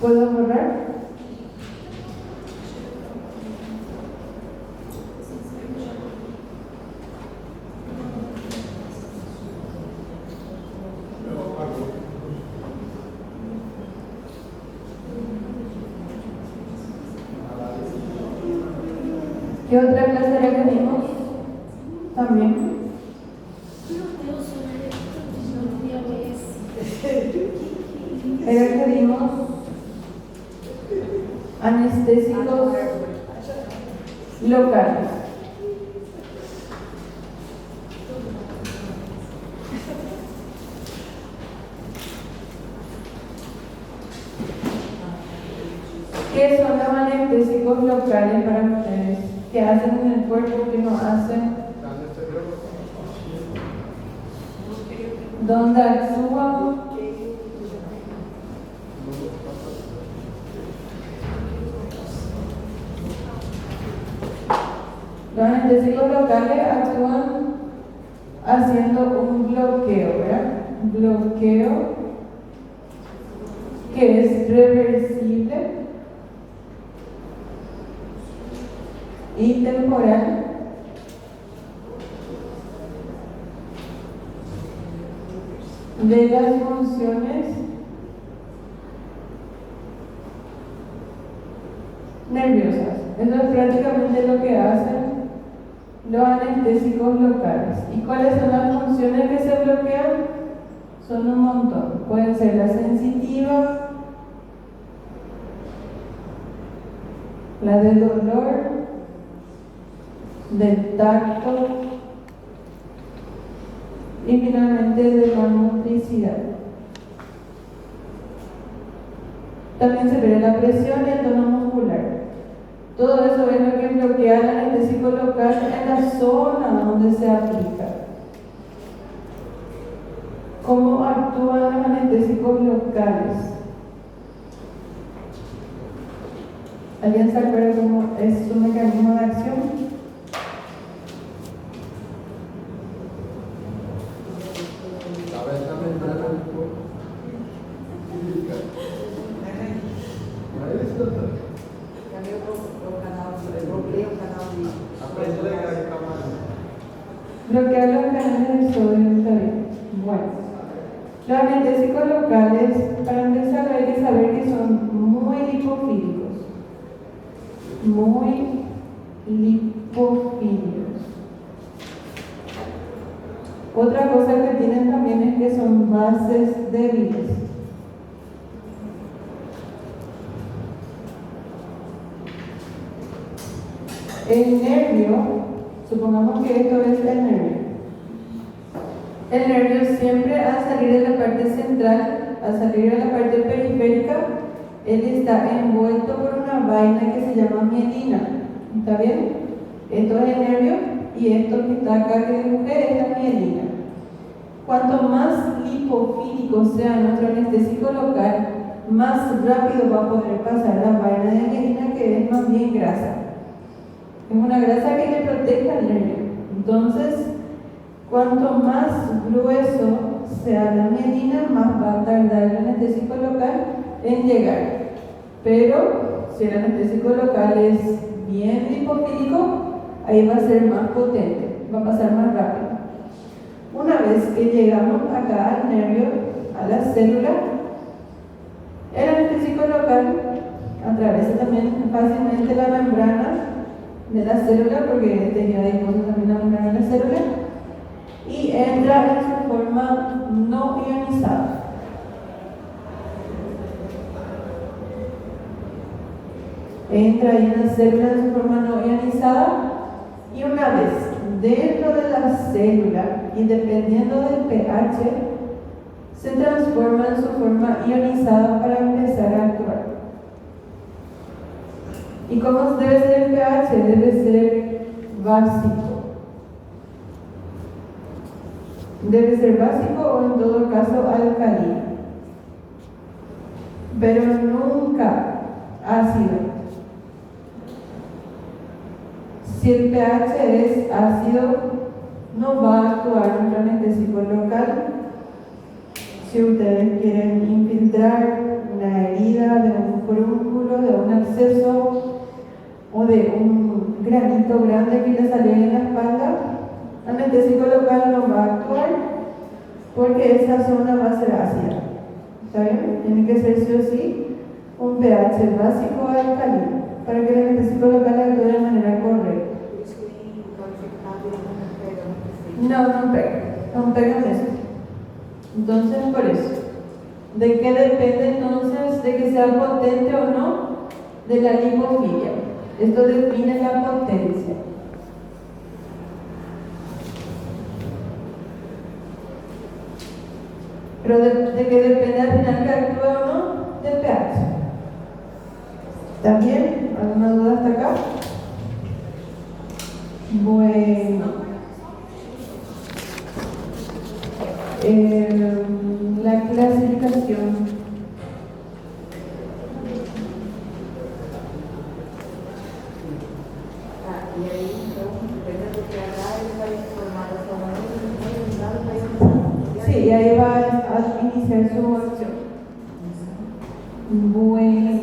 S1: ¿Puedo borrar? ¿Qué otra clase era que dimos? También. Era que dimos anestésicos locales. ¿Qué son los anestésicos locales para ustedes? ¿Qué hacen en el cuerpo? ¿Qué no hacen? ¿Dónde actúan? Los anestésicos locales actúan haciendo un bloqueo, ¿verdad? Un bloqueo que es reversible y temporal. De las funciones nerviosas. Eso es prácticamente lo que hacen los anestésicos locales. ¿Y cuáles son las funciones que se bloquean? Son un montón. Pueden ser la sensitiva, la de dolor, del tacto y finalmente de la motricidad. También se ve la presión y el tono muscular. Todo eso es lo que bloquea el anestésico local en la zona donde se aplica. ¿Cómo actúan los anestésicos locales? ¿Alguien se acuerda cómo es su mecanismo de acción? Bloquear los canales de sodio, está bien. Bueno, los anestésicos locales, para empezar, hay que saber que son muy lipofílicos. Muy lipofílicos. Otra cosa que tienen también es que son bases débiles. El nervio, supongamos que esto es el nervio. El nervio siempre al salir de la parte central, al salir de la parte periférica, él está envuelto por una vaina que se llama mielina. ¿Está bien? Esto es el nervio y esto que está acá que dibujé es la mielina. Cuanto más lipofílico sea nuestro anestésico local, más rápido va a poder pasar la vaina de mielina, que es más bien grasa. Es una grasa que le protege al nervio. Entonces, cuanto más grueso sea la mielina, más va a tardar el anestésico local en llegar. Pero si el anestésico local es bien lipofílico, ahí va a ser más potente, va a pasar más rápido. Una vez que llegamos acá al nervio, a la célula, el anestésico local atraviesa también fácilmente la membrana de la célula, porque tenía dispuesto también la membrana de la célula, y entra en su forma no ionizada. Entra ahí en la célula en su forma no ionizada, y una vez dentro de la célula, y dependiendo del pH, se transforma en su forma ionizada para empezar a actuar. ¿Y cómo debe ser el pH? Debe ser básico. Debe ser básico o en todo caso alcalino. Pero nunca ácido. Si el pH es ácido, no va a actuar un anestésico local. Si ustedes quieren infiltrar una herida de un frúnculo, de un absceso o de un granito grande que le salió en la espalda, el anestésico local no va a actuar porque esa zona va a ser ácida. ¿Está bien? Tiene que ser sí o sí un pH básico alcalino para que el anestésico local actúe de manera correcta. No pegan eso. Entonces, por eso. ¿De qué depende entonces de que sea potente o no? De la lipofilia. Esto define la potencia. Pero de qué depende al final que actúe o no, del pH. ¿Está bien? ¿Alguna duda hasta acá? Bueno. La clasificación.
S2: E aí, então, dependendo do pH, ele vai formar a sua maneira,
S1: Sí, y ahí va a iniciar su acción. Bueno.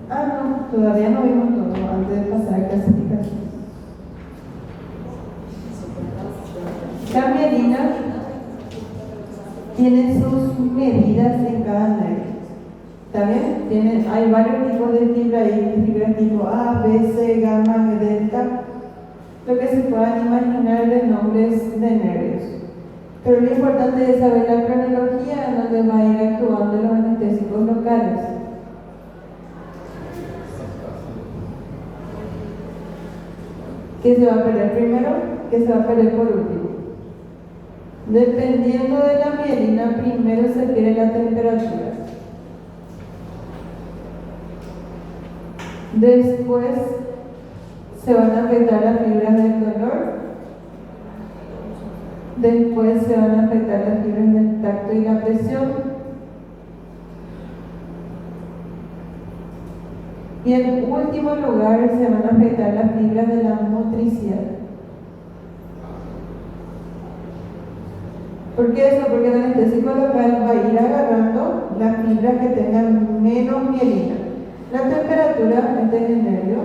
S1: No, todavía no vimos todo antes de pasar a clasificación. La mielina tiene sus medidas en cada nervio. ¿Está bien? Hay varios tipos de fibra ahí, fibra tipo A, B, C, gamma, delta, lo que se puedan imaginar de nombres de nervios. Pero lo importante es saber la cronología en donde va a ir actuando los anestésicos locales. ¿Qué se va a perder primero? ¿Qué se va a perder por último? Dependiendo de la mielina, primero se pierde la temperatura. Después se van a afectar las fibras del dolor. Después se van a afectar las fibras del tacto y la presión. Y en último lugar se van a afectar las fibras de la motricidad. ¿Por qué eso? Porque el anestésico local va a ir agarrando las fibras que tengan menos mielina. La temperatura es del nervio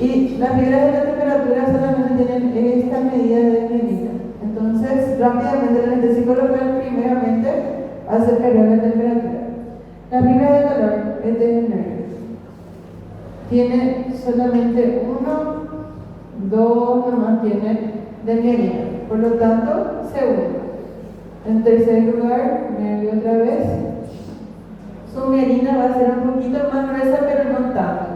S1: y las fibras de la temperatura solamente tienen esta medida de mielina. Entonces, rápidamente el anestésico local primeramente hace perder la temperatura. La fibra del dolor es del nervio. Tiene solamente 1, 2 nomás tiene de mielina. Por lo tanto, se une. En tercer lugar, nervio otra vez. Su mielina va a ser un poquito más gruesa, pero no tanto.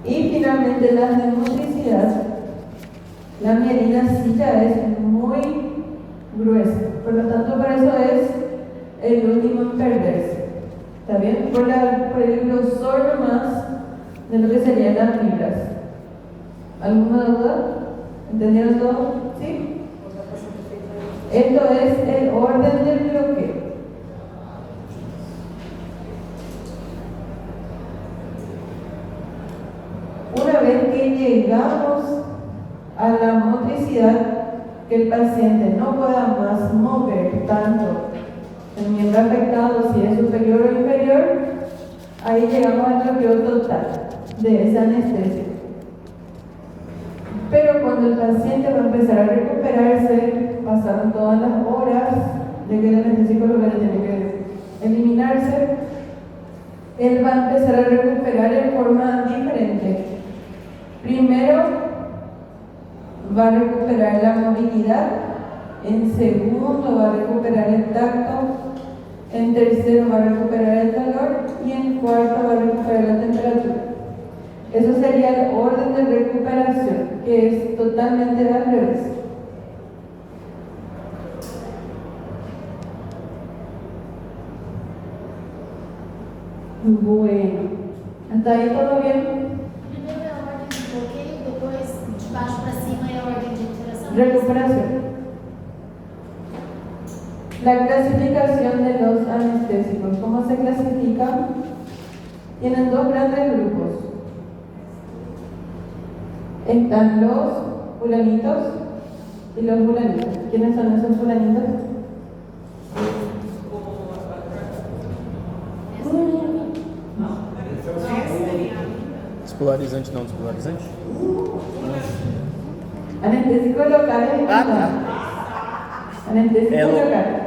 S1: Y finalmente las de motricidad. La mielina sí ya es muy gruesa. Por lo tanto, por eso es el último en perderse. ¿Está bien? Por el grosor nomás de lo que serían las fibras. ¿Alguna duda? ¿Entendieron todo? ¿Sí? Esto es el orden del bloqueo. Una vez que llegamos a la motricidad, que el paciente no pueda más mover tanto el miembro afectado, si es superior o inferior, ahí llegamos al bloqueo total de esa anestesia. Pero cuando el paciente va a empezar a recuperarse, pasaron todas las horas de que el anestésico local tiene que eliminarse, él va a empezar a recuperar en forma diferente. Primero va a recuperar la movilidad, en segundo va a recuperar el tacto, en tercero va a recuperar el dolor y en cuarto va a recuperar la temperatura. Eso sería el orden de recuperación, que es totalmente al revés. Bueno, ¿hasta ahí todo bien?
S4: Primeiro é a ordem de bloqueio, depois de baixo para cima é a ordem de interação.
S1: Recuperación. La clasificación de los anestésicos. ¿Cómo se clasifican? Tienen dos grandes grupos. están los fulanitos y los fulanitos. ¿Quiénes son esos fulanitos?
S3: Despolarizante não, despolarizante?
S1: Anestésico local es anestésico local.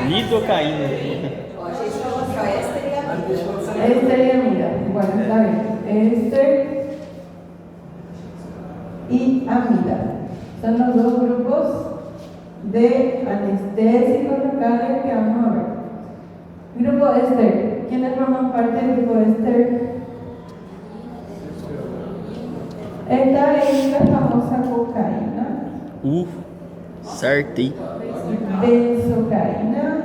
S3: Lidocaína.
S2: Ó, a gente falou aqui, ó, Esther e Amida.
S1: Esther y Amida. Bueno, está bien. Esther y Amida. Son los dos grupos de anestésicos locales que vamos a ver. Grupo Esther. ¿Quiénes forman parte del grupo Esther? Está ahí la famosa cocaína,
S3: Acertei.
S1: benzocaína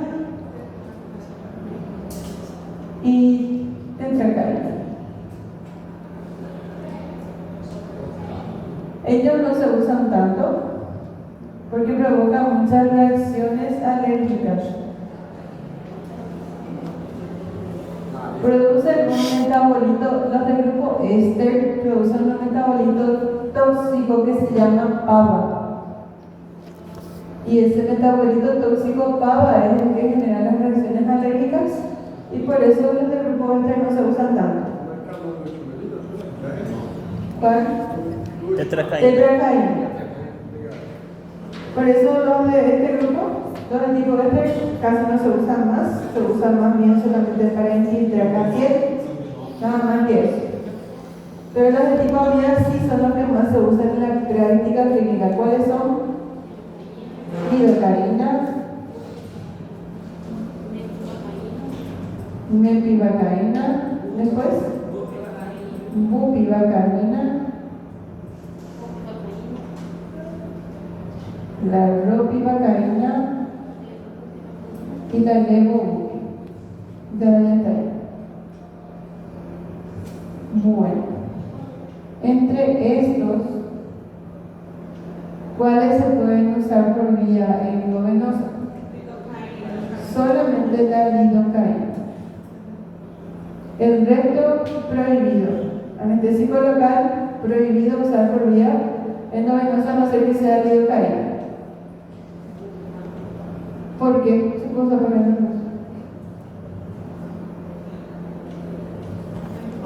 S1: y tetracaína. Ellos no se usan tanto porque provocan muchas reacciones alérgicas. Producen un metabolito, los del grupo Ester producen un metabolito tóxico que se llama PABA. Y ese metabolito tóxico PABA es el que genera las reacciones alérgicas y por eso los del grupo Ester no se usan tanto. ¿Cuál?
S3: Tetracaína.
S1: Tetracaína. Por eso los de este grupo, los del tipo Ester, casi no se usan más, se usan más bien solamente para infiltrar la piel, nada más que eso. Pero los de tipo Amida sí son los que más se usan en la práctica clínica. ¿Cuáles son? Lidocaína, mepivacaína, después bupivacaína, la ropivacaína y la levobupi. Ya está ahí. Bueno, entre estos, ¿cuáles se pueden usar por vía endovenosa? Solamente la lidocaína. El resto prohibido. Anestésico local prohibido usar por vía endovenosa a no ser que sea lidocaína. ¿Por qué se puede usar por endovenosa?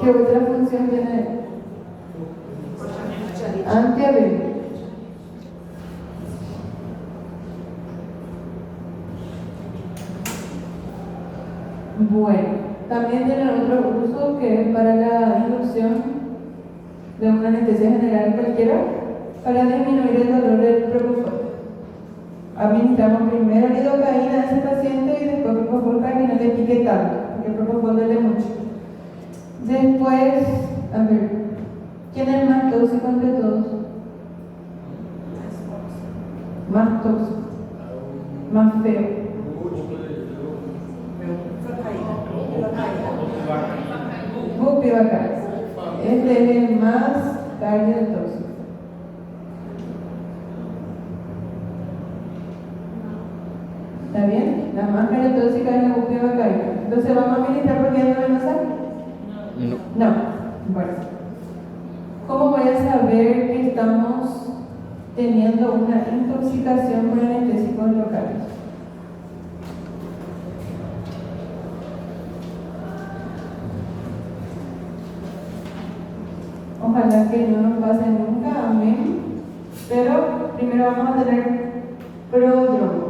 S1: ¿Qué otra función tiene? Antialérgico. Bueno, también tiene otro uso que es para la inducción de una anestesia general cualquiera para disminuir el dolor del propofol. Administramos primero lidocaína a ese paciente y después propofol para que no le pique tanto, porque el propofol duele mucho. Después, a ver, ¿quién es más tóxico entre todos? Más tóxico, más feo. Bupivacaína. Este es el más cardiotóxico. ¿Está bien? La más cardiotóxica es la bupivacaína. Entonces, ¿vamos a administrar por vía endovenosa? No. Bueno. ¿Cómo voy a saber que estamos teniendo una intoxicación por anestésicos locales? Ojalá que no nos pase nunca, amén. Pero primero vamos a tener prodromos.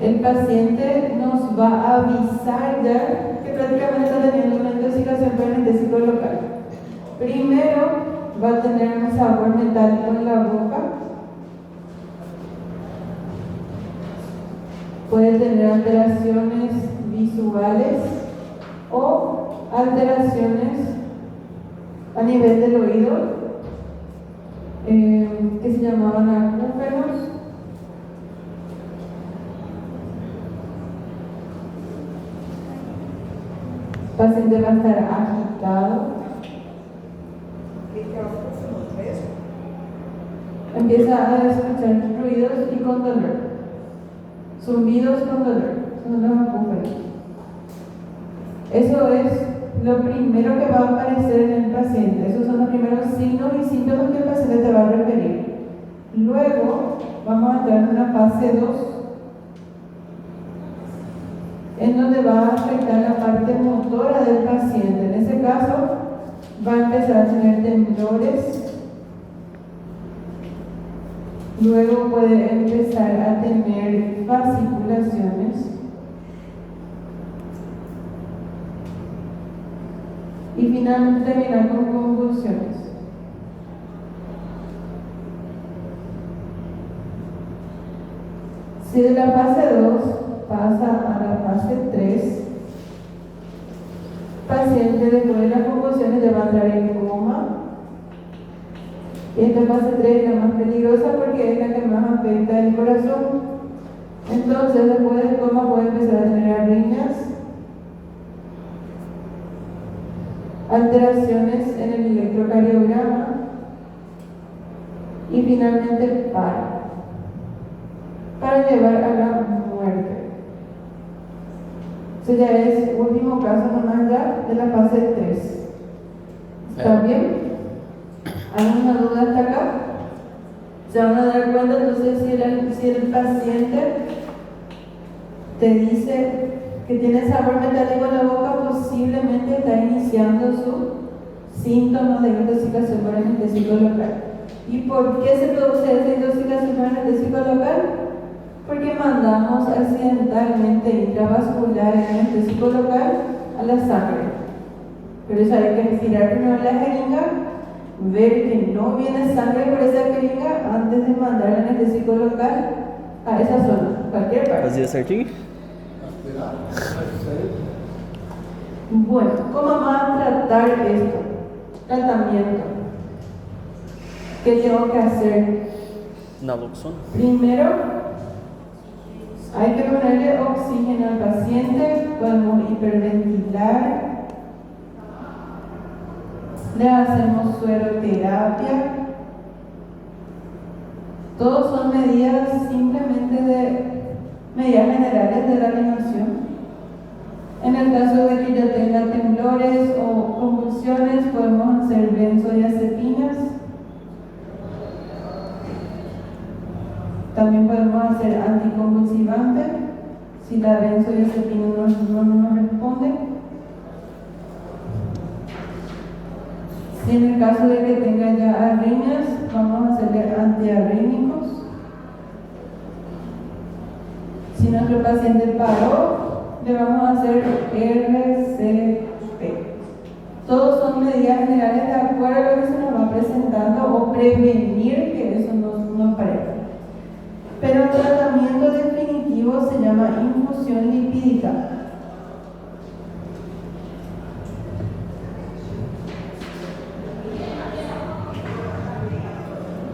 S1: El paciente nos va a avisar ya que prácticamente está teniendo una intoxicación por anestésico local. Primero va a tener un sabor metálico en la boca. Puede tener alteraciones visuales o alteraciones a nivel del oído que se llamaban acúfenos. El paciente va a estar agitado,
S2: ¿Qué es acúfeno? ¿Ves?
S1: empieza a escuchar ruidos y con dolor, zumbidos con dolor, son los acúfenos. Eso es lo primero que va a aparecer en el paciente. Esos son los primeros signos y síntomas que el paciente te va a referir. Luego vamos a entrar en una fase 2, en donde va a afectar la parte motora del paciente. En ese caso, va a empezar a tener temblores. Luego puede empezar a tener fasciculaciones. Y finalmente terminar con convulsiones. Si de la fase 2 pasa a la fase 3, el paciente después de las convulsiones ya va a entrar en coma. Y esta fase 3 es la más peligrosa porque es la que más afecta el corazón. Entonces, después del coma puede empezar a tener arritmias, alteraciones en el electrocardiograma y finalmente paro, para llevar a la muerte. Ese ya es último caso nomás ya de la fase 3. ¿Está bien? ¿Alguna duda hasta acá? Se van a dar cuenta entonces si el paciente te dice que tiene sabor metálico en la boca, posiblemente está iniciando su síntoma de intoxicación por anestésico local. ¿Y por qué se produce esa intoxicación por anestésico local? Porque mandamos accidentalmente intravascular el anestésico local a la sangre. Pero eso hay que girar primero la jeringa, ver que no viene sangre por esa jeringa antes de mandar el anestésico local a esa zona, cualquier parte.
S3: ¿Fazia certinho?
S1: Bueno, ¿cómo vamos a tratar esto? Tratamiento. ¿Qué tengo que hacer?
S3: Naloxona.
S1: Primero, hay que ponerle oxígeno al paciente, podemos hiperventilar, le hacemos sueroterapia. Todos son medidas simplemente medidas generales de la reanimación. En el caso de que ya tenga temblores o convulsiones, podemos hacer benzodiazepinas. También podemos hacer anticonvulsivante si la benzodiazepina no nos responde. Si en el caso de que tenga ya arritmias, vamos a hacerle antiarrítmicos. Si nuestro paciente paró, le vamos a hacer RCP. Todos son medidas generales de acuerdo a lo que se nos va presentando o prevenir que eso no aparezca. Pero el tratamiento definitivo se llama infusión lipídica.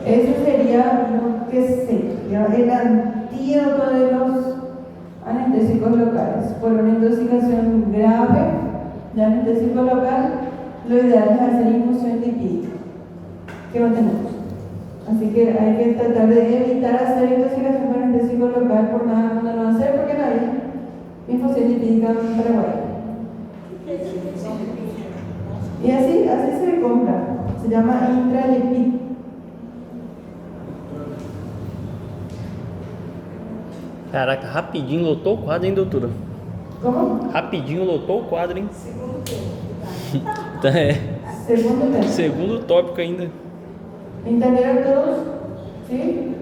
S1: Eso sería lo que sería el antídoto de los anestésicos locales. Por una intoxicación grave de anestésico local, lo ideal es hacer infusión lipídica. ¿Qué no tenemos? Así que hay que tratar de evitar hacer intoxicación por anestésico local por nada del mundo no hacer, porque no hay infusión lipídica en Paraguay. Y así se compra. Se llama intralipid.
S3: Caraca, rapidinho lotou o quadro, hein, doutora?
S1: ¿Cómo?
S3: Rapidinho lotou o quadro, hein?
S1: Segundo tempo.
S3: Segundo tópico ainda.
S1: ¿Entenderon todos? ¿Sí?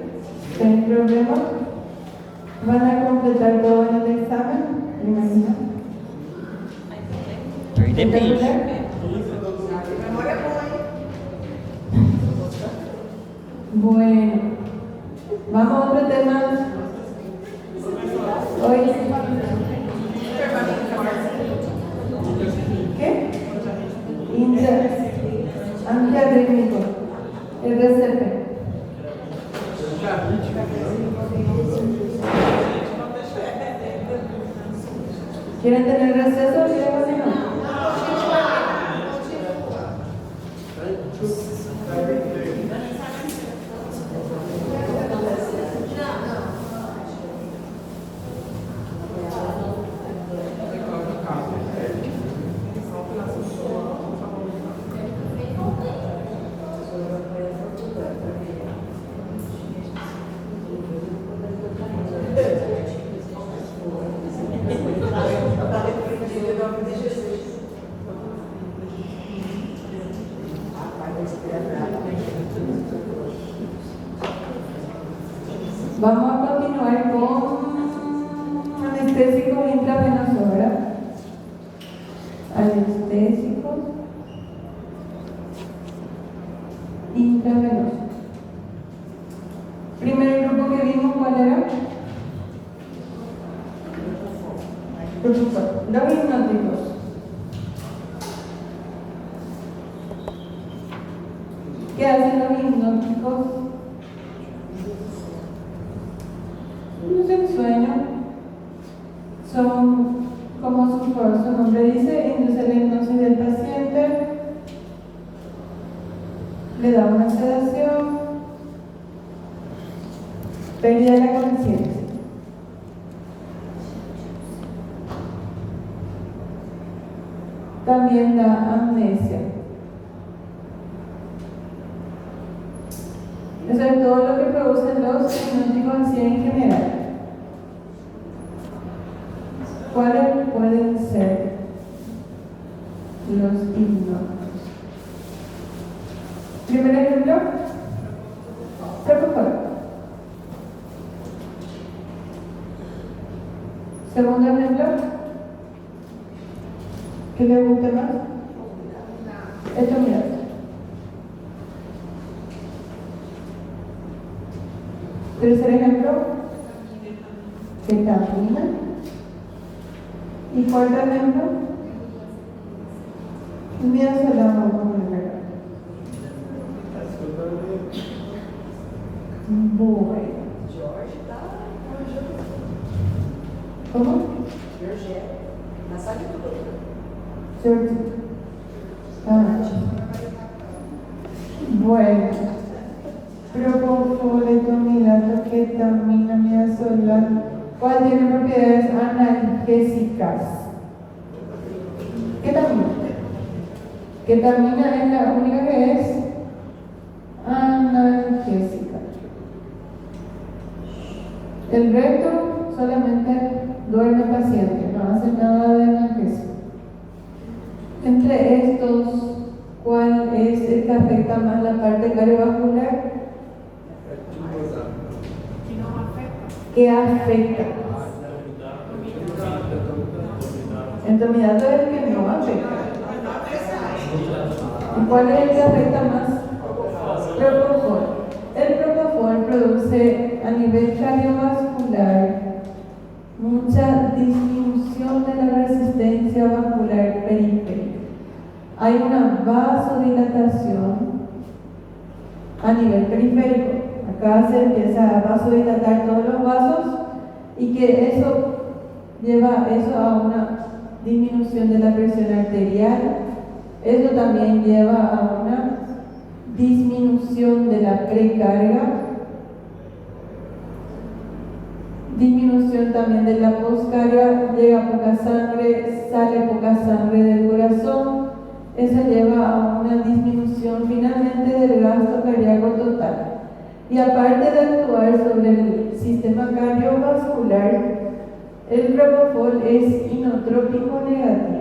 S1: ¿Tienen problema? ¿Van a completar todo en el examen? ¿Me imagino?
S3: Aí depende.
S1: Bueno, vamos a otro tema. Hoy. ¿Qué? Antiarrítmico. El RCP. ¿Quieren tener receso o quieren continuar? Vamos a continuar con anestésico intravenoso, ¿verdad? Anestésico intravenoso. Primer grupo que vimos, ¿cuál era? Propofol. Los hipnóticos. ¿Qué hacen los hipnóticos? Inducen sueño. Son, como su nombre dice, induce la hipnosis del paciente, le da una sedación, pérdida de la conciencia. También da amnesia. Eso es todo lo que producen los hipnóticos así en general. ¿Cuáles pueden ser los hipnóticos? Primer ejemplo, Propofol. Segundo ejemplo, ¿qué le gusta más? Esto, mira. Tercer ejemplo, ketamina. Y cuarto ejemplo, midazolam, vamos a ver. Bueno. ¿Cómo? George. Bueno. Propofol, etomidato, ketamina, midazolam. ¿Cuál tiene propiedades analgésicas? Ketamina. Ketamina es la única que es analgésica. El resto solamente duerme el paciente, no hace nada de analgésico. Entre estos, ¿cuál es el que afecta más la parte cardiovascular? ¿Qué afecta? Etomidato es el que no afecta. ¿Y cuál es el que afecta más? Propofol. El propofol produce a nivel cardiovascular mucha disminución de la resistencia vascular periférica. Hay una vasodilatación a nivel periférico. Acá se empieza a vasodilatar todos los vasos y que eso lleva a una disminución de la presión arterial. Eso también lleva a una disminución de la precarga, disminución también de la poscarga, llega poca sangre, sale poca sangre del corazón. Eso lleva a una disminución finalmente del gasto cardíaco total. Y aparte de actuar sobre el sistema cardiovascular, el propofol es inotrópico negativo.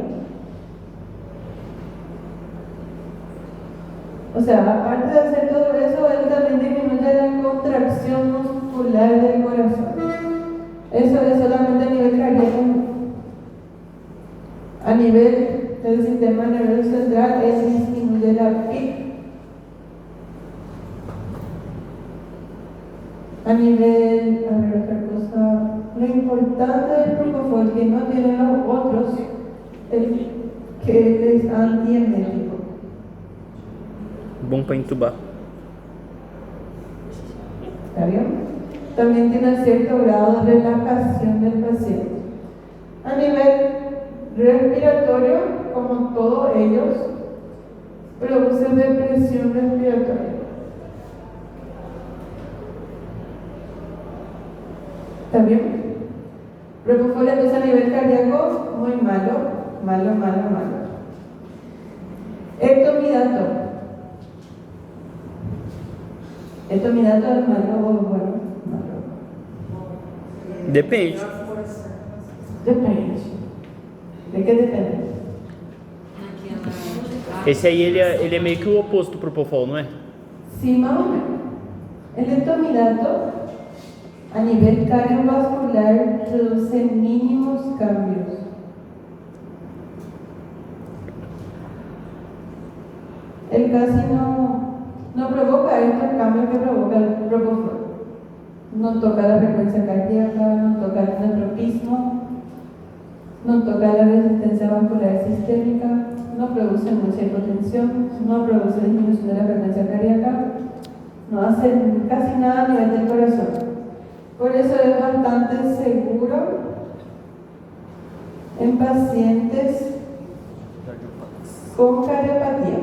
S1: O sea, aparte de hacer todo eso, él también disminuye la contracción muscular del corazón. Eso es solamente a nivel cardíaco. A nivel del sistema nervioso central, él disminuye la PIC. A nivel, a ver, otra cosa, lo importante del propofol que no tienen los otros, que él es antiemético.
S3: Bom para entubar.
S1: ¿Está bien? También tiene cierto grado de relajación del paciente. A nivel respiratorio, como todos ellos, produce depresión respiratoria. ¿Está bien? Propofol entonces a nivel cardíaco, muy malo. Etomidato. Etomidato es malo o bueno.
S3: Depende.
S1: Depende. ¿De qué depende?
S3: Esse aí ele é meio que o oposto do Propofol, não é?
S1: Sí, más o menos. El etomidato A nivel cardiovascular produce mínimos cambios. Él casi no provoca estos cambios que provoca el propofol. No toca la frecuencia cardíaca, no toca el inotropismo, no toca la resistencia vascular sistémica, no produce mucha hipotensión, no produce disminución de la frecuencia cardíaca, no hace casi nada a nivel del corazón. Por eso es bastante seguro en pacientes con cardiopatía.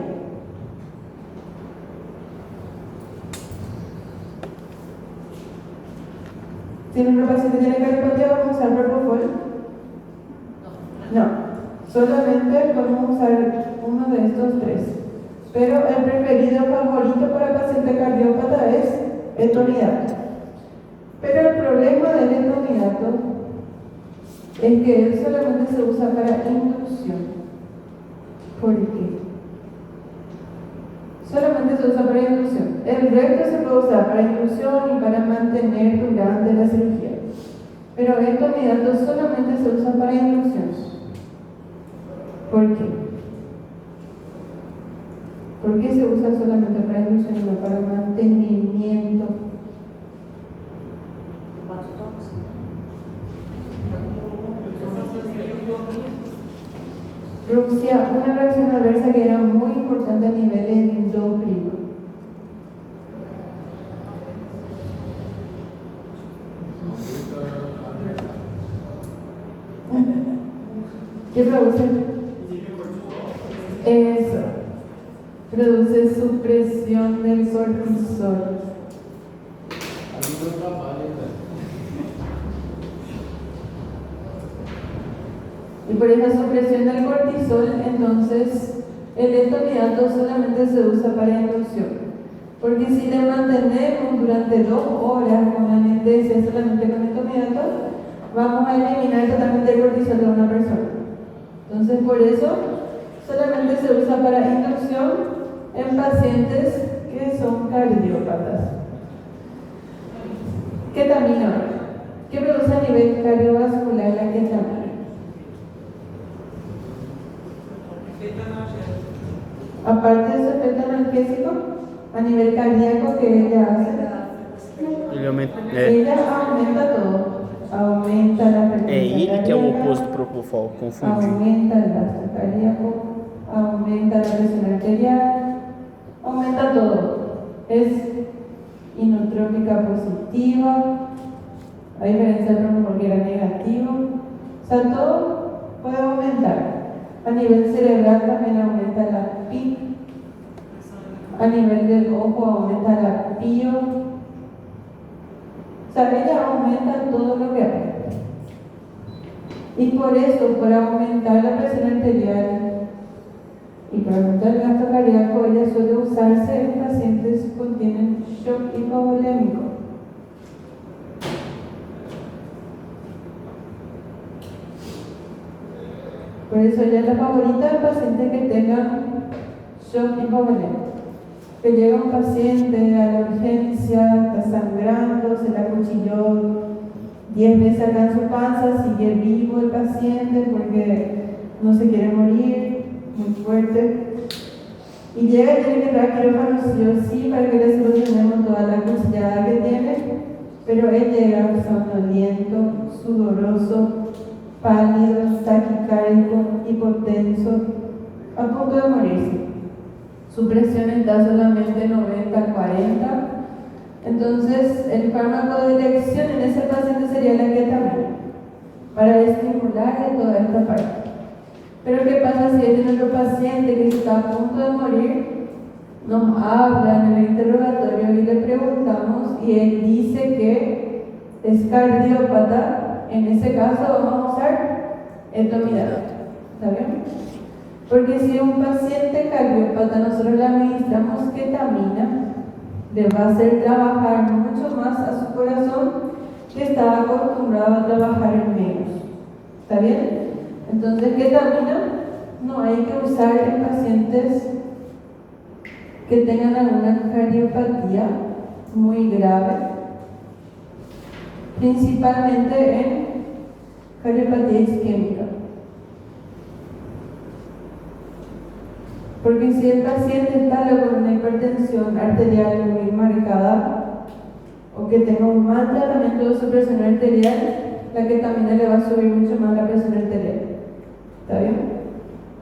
S1: Si nuestro paciente tiene cardiopatía, ¿vamos a usar propofol? No, solamente podemos usar uno de estos tres. Pero el preferido favorito para el paciente cardiópata es etonidato. Pero el problema del etonidato es que él solamente se usa para inducción. ¿Por qué? Solamente se usa para inducción. El resto se puede usar para inducción y para mantener durante la cirugía. Pero el etonidato solamente se usa para inducción. ¿Por qué? ¿Por qué se usa solamente para inducción y no para mantenimiento? Producía una reacción adversa que era muy importante a nivel endocrino. ¿Qué produce? Eso. Produce supresión del cortisol. Y por esa supresión del cortisol, entonces el etonidato solamente se usa para inducción. Porque si le mantenemos durante 2 horas con anestesia solamente con etonidato, vamos a eliminar totalmente el cortisol de una persona. Entonces, por eso solamente se usa para inducción en pacientes que son cardiópatas. Ketamina. ¿Qué produce a nivel cardiovascular la ketamina? Aparte de su efecto analgésico, a nivel cardíaco, que ella hace, ella aumenta todo. Aumenta la frecuencia
S3: ele
S1: cardíaca,
S3: que é o oposto do propofol, confundi.
S1: aumenta el gasto cardíaco, aumenta la presión arterial, aumenta todo. Es inotrópica positiva, a diferencia del propofol que era negativo. O sea, todo puede aumentar. A nivel cerebral también aumenta la PIC. A nivel del ojo aumenta la PIO. O sea, ella aumenta todo lo que hay. Y por eso, para aumentar la presión arterial y para aumentar el gasto cardíaco, ella suele usarse en pacientes que tienen shock hipovolémico. Por eso ella es la favorita de pacientes que tengan shock hipovolémico. Que llega un paciente a la urgencia, está sangrando, se la acuchilló 10 veces acá en su panza, sigue vivo el paciente porque no se quiere morir, muy fuerte. Y llega y tiene que entrar a quirófano sí o sí para que le solucionemos toda la cuchillada que tiene, pero él llega somnoliento, sudoroso, pálido, taquicárdico, hipotenso, a punto de morirse. Su presión está solamente 90-40. Entonces, el fármaco de elección en ese paciente sería la ketamina, para estimular toda esta parte. Pero ¿qué pasa si es nuestro paciente que está a punto de morir? Nos habla en el interrogatorio y le preguntamos y él dice que es cardiópata. En ese caso vamos a usar etonidato. ¿Está bien? Porque si un paciente cardiópata nosotros le administramos ketamina, le va a hacer trabajar mucho más a su corazón que está acostumbrado a trabajar en menos. ¿Está bien? Entonces, ketamina no hay que usar en pacientes que tengan alguna cardiopatía muy grave principalmente en cardiopatía isquémica. Porque si el paciente está con una hipertensión arterial muy marcada o que tenga un mal tratamiento de su presión arterial, la ketamina le va a subir mucho más la presión arterial. ¿Está bien?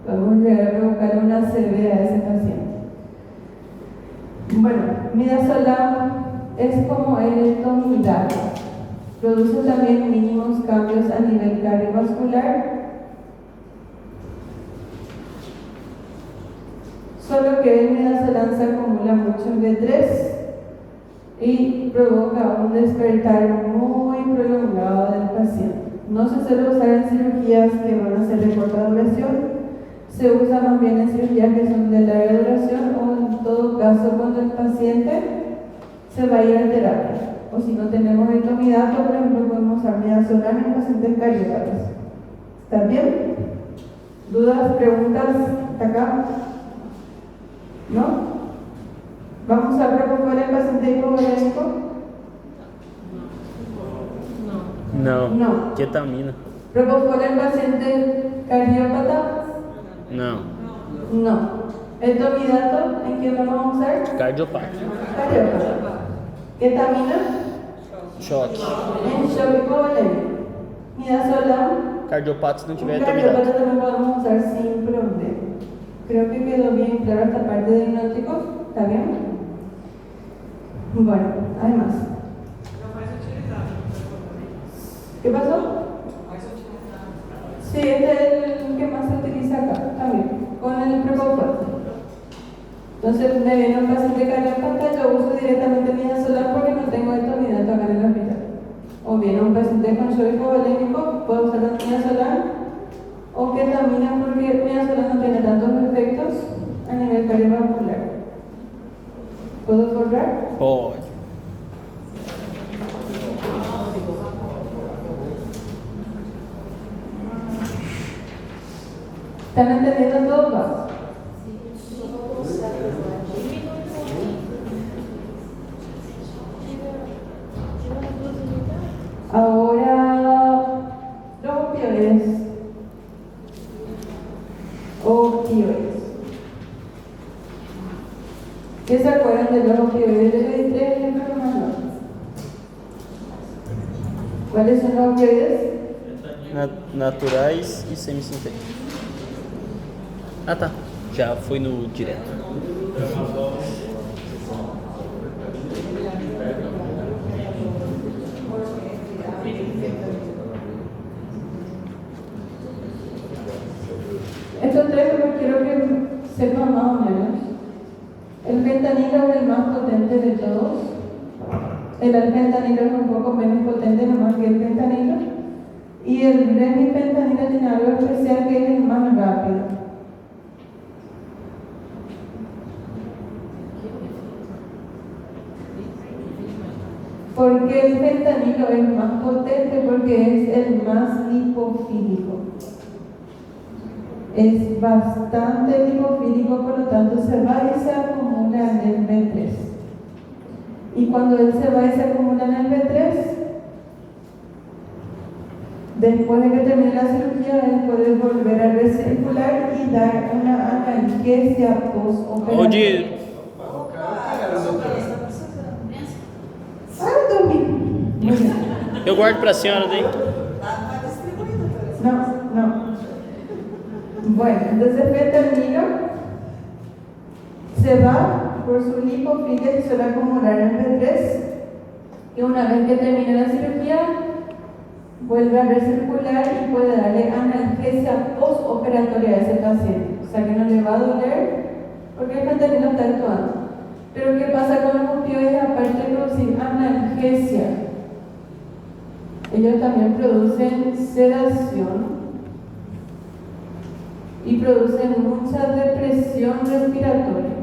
S1: Podemos llegar a provocar una ACV a ese paciente. Bueno, midazolam es como el etomidato. Produce también mínimos cambios a nivel cardiovascular, solo que el midazolam se acumula mucho en B3 y provoca un despertar muy prolongado del paciente. No se suele usar en cirugías que van a ser de corta duración, se usa más bien en cirugías que son de larga duración o en todo caso cuando el paciente se va a ir a terapia. O si no tenemos etomidato, por ejemplo, podemos usar midazolam en pacientes cardiópatas. ¿Está bien? ¿Dudas, preguntas hasta acá? ¿No? ¿Vamos a propofol en paciente hipovolémico?
S3: No.
S1: No.
S3: Ketamina.
S1: ¿Propofol en paciente cardiópata?
S3: No.
S1: No. ¿Etomidato en qué lo vamos a usar?
S3: Cardiopata.
S1: Cardiópata. ¿Ketamina?
S3: Choque.
S1: En shock hipovolémico. Midazolam.
S3: Cardiopata se não tiver
S1: En cardiópata
S3: etomidato.
S1: también podemos usar sin problema. Creo que quedó bien claro esta parte de hipnótico. ¿Está bien? Bueno, hay más. ¿Qué pasó? Sí, este es el que más se utiliza acá, también, con el propofol. Entonces me viene un paciente cardiopata, yo uso directamente midazolam porque no tengo etomidato acá en el hospital. O viene un paciente con shock hipovolémico, puedo usar midazolam o ketamina porque midazolam no tiene tantos efectos a nivel cardiovascular. ¿Puedo forrar?
S3: Pode.
S1: ¿Están entendiendo todo más? Ahora, los opioides. ¿Qué se acuerdan de los opioides? Yo le di 3 ejemplos más. ¿Cuáles son los opioides?
S3: Naturais e semissintéticos. Ah, tá. Já foi no direto.
S1: Estos 3 quiero que sepan más o menos. El fentanilo es el más potente de todos. El alfentanilo es un poco menos potente nomás que el fentanilo. Y el remifentanilo tiene algo especial que es el más rápido. Porque el fentanilo es más potente porque es el más lipofílico. Es bastante lipofílico, por lo tanto se va y se acumula en el B3. Y cuando él se va y se acumula en el B3, después de que termine la cirugía, él puede volver a recircular y dar una analgesia postoperatoria. Ah, dormir. Muy bien.
S3: Eu guardo pra senhora daí.
S1: No. Bueno, entonces fentanilo se va por su lipofilia y se va a acumular en B3 y una vez que termine la cirugía vuelve a recircular y puede darle analgesia postoperatoria a ese paciente, o sea que no le va a doler porque el fentanilo está actuando. Pero ¿qué pasa con los opioides? Aparte de producir analgesia, ellos también producen sedación y producen mucha depresión respiratoria.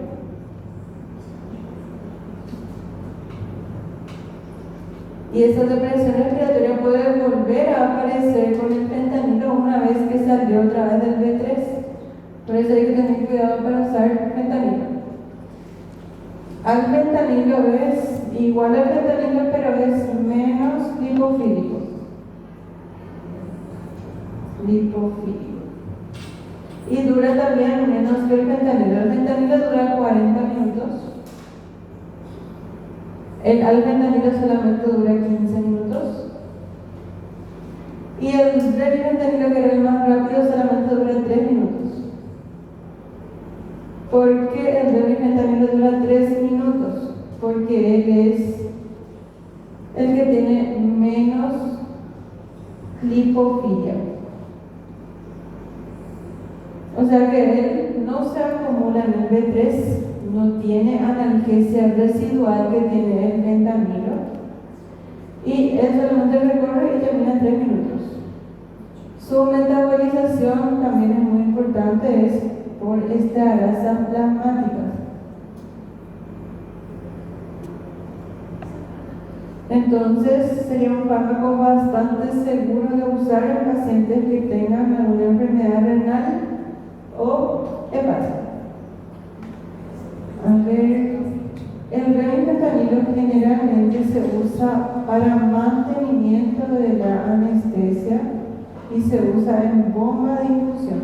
S1: Y esa depresión respiratoria puede volver a aparecer con el fentanilo una vez que salió otra vez del B3. Por eso hay que tener cuidado para usar fentanilo. Al fentanilo es igual al fentanilo, pero es menos lipofílico lipofílico. Lipofílico. Y dura también menos que el fentanilo. El fentanilo dura 40 minutos. El alfentanilo solamente dura 15 minutos. Y el remifentanilo, que era el más rápido, solamente dura 3 minutos. ¿Por qué el remifentanilo dura 3 minutos? Porque él es el que tiene menos lipofilia. O sea que él no se acumula en el B3, no tiene analgesia residual que tiene el fentanilo, y él solamente recorre y termina en 3 minutos. Su metabolización también es muy importante, es por estarasas plasmáticas. Entonces sería un fármaco bastante seguro de usar en pacientes que tengan alguna enfermedad renal o hepática. A ver, el remifentanilo generalmente se usa para mantenimiento de la anestesia y se usa en bomba de infusión.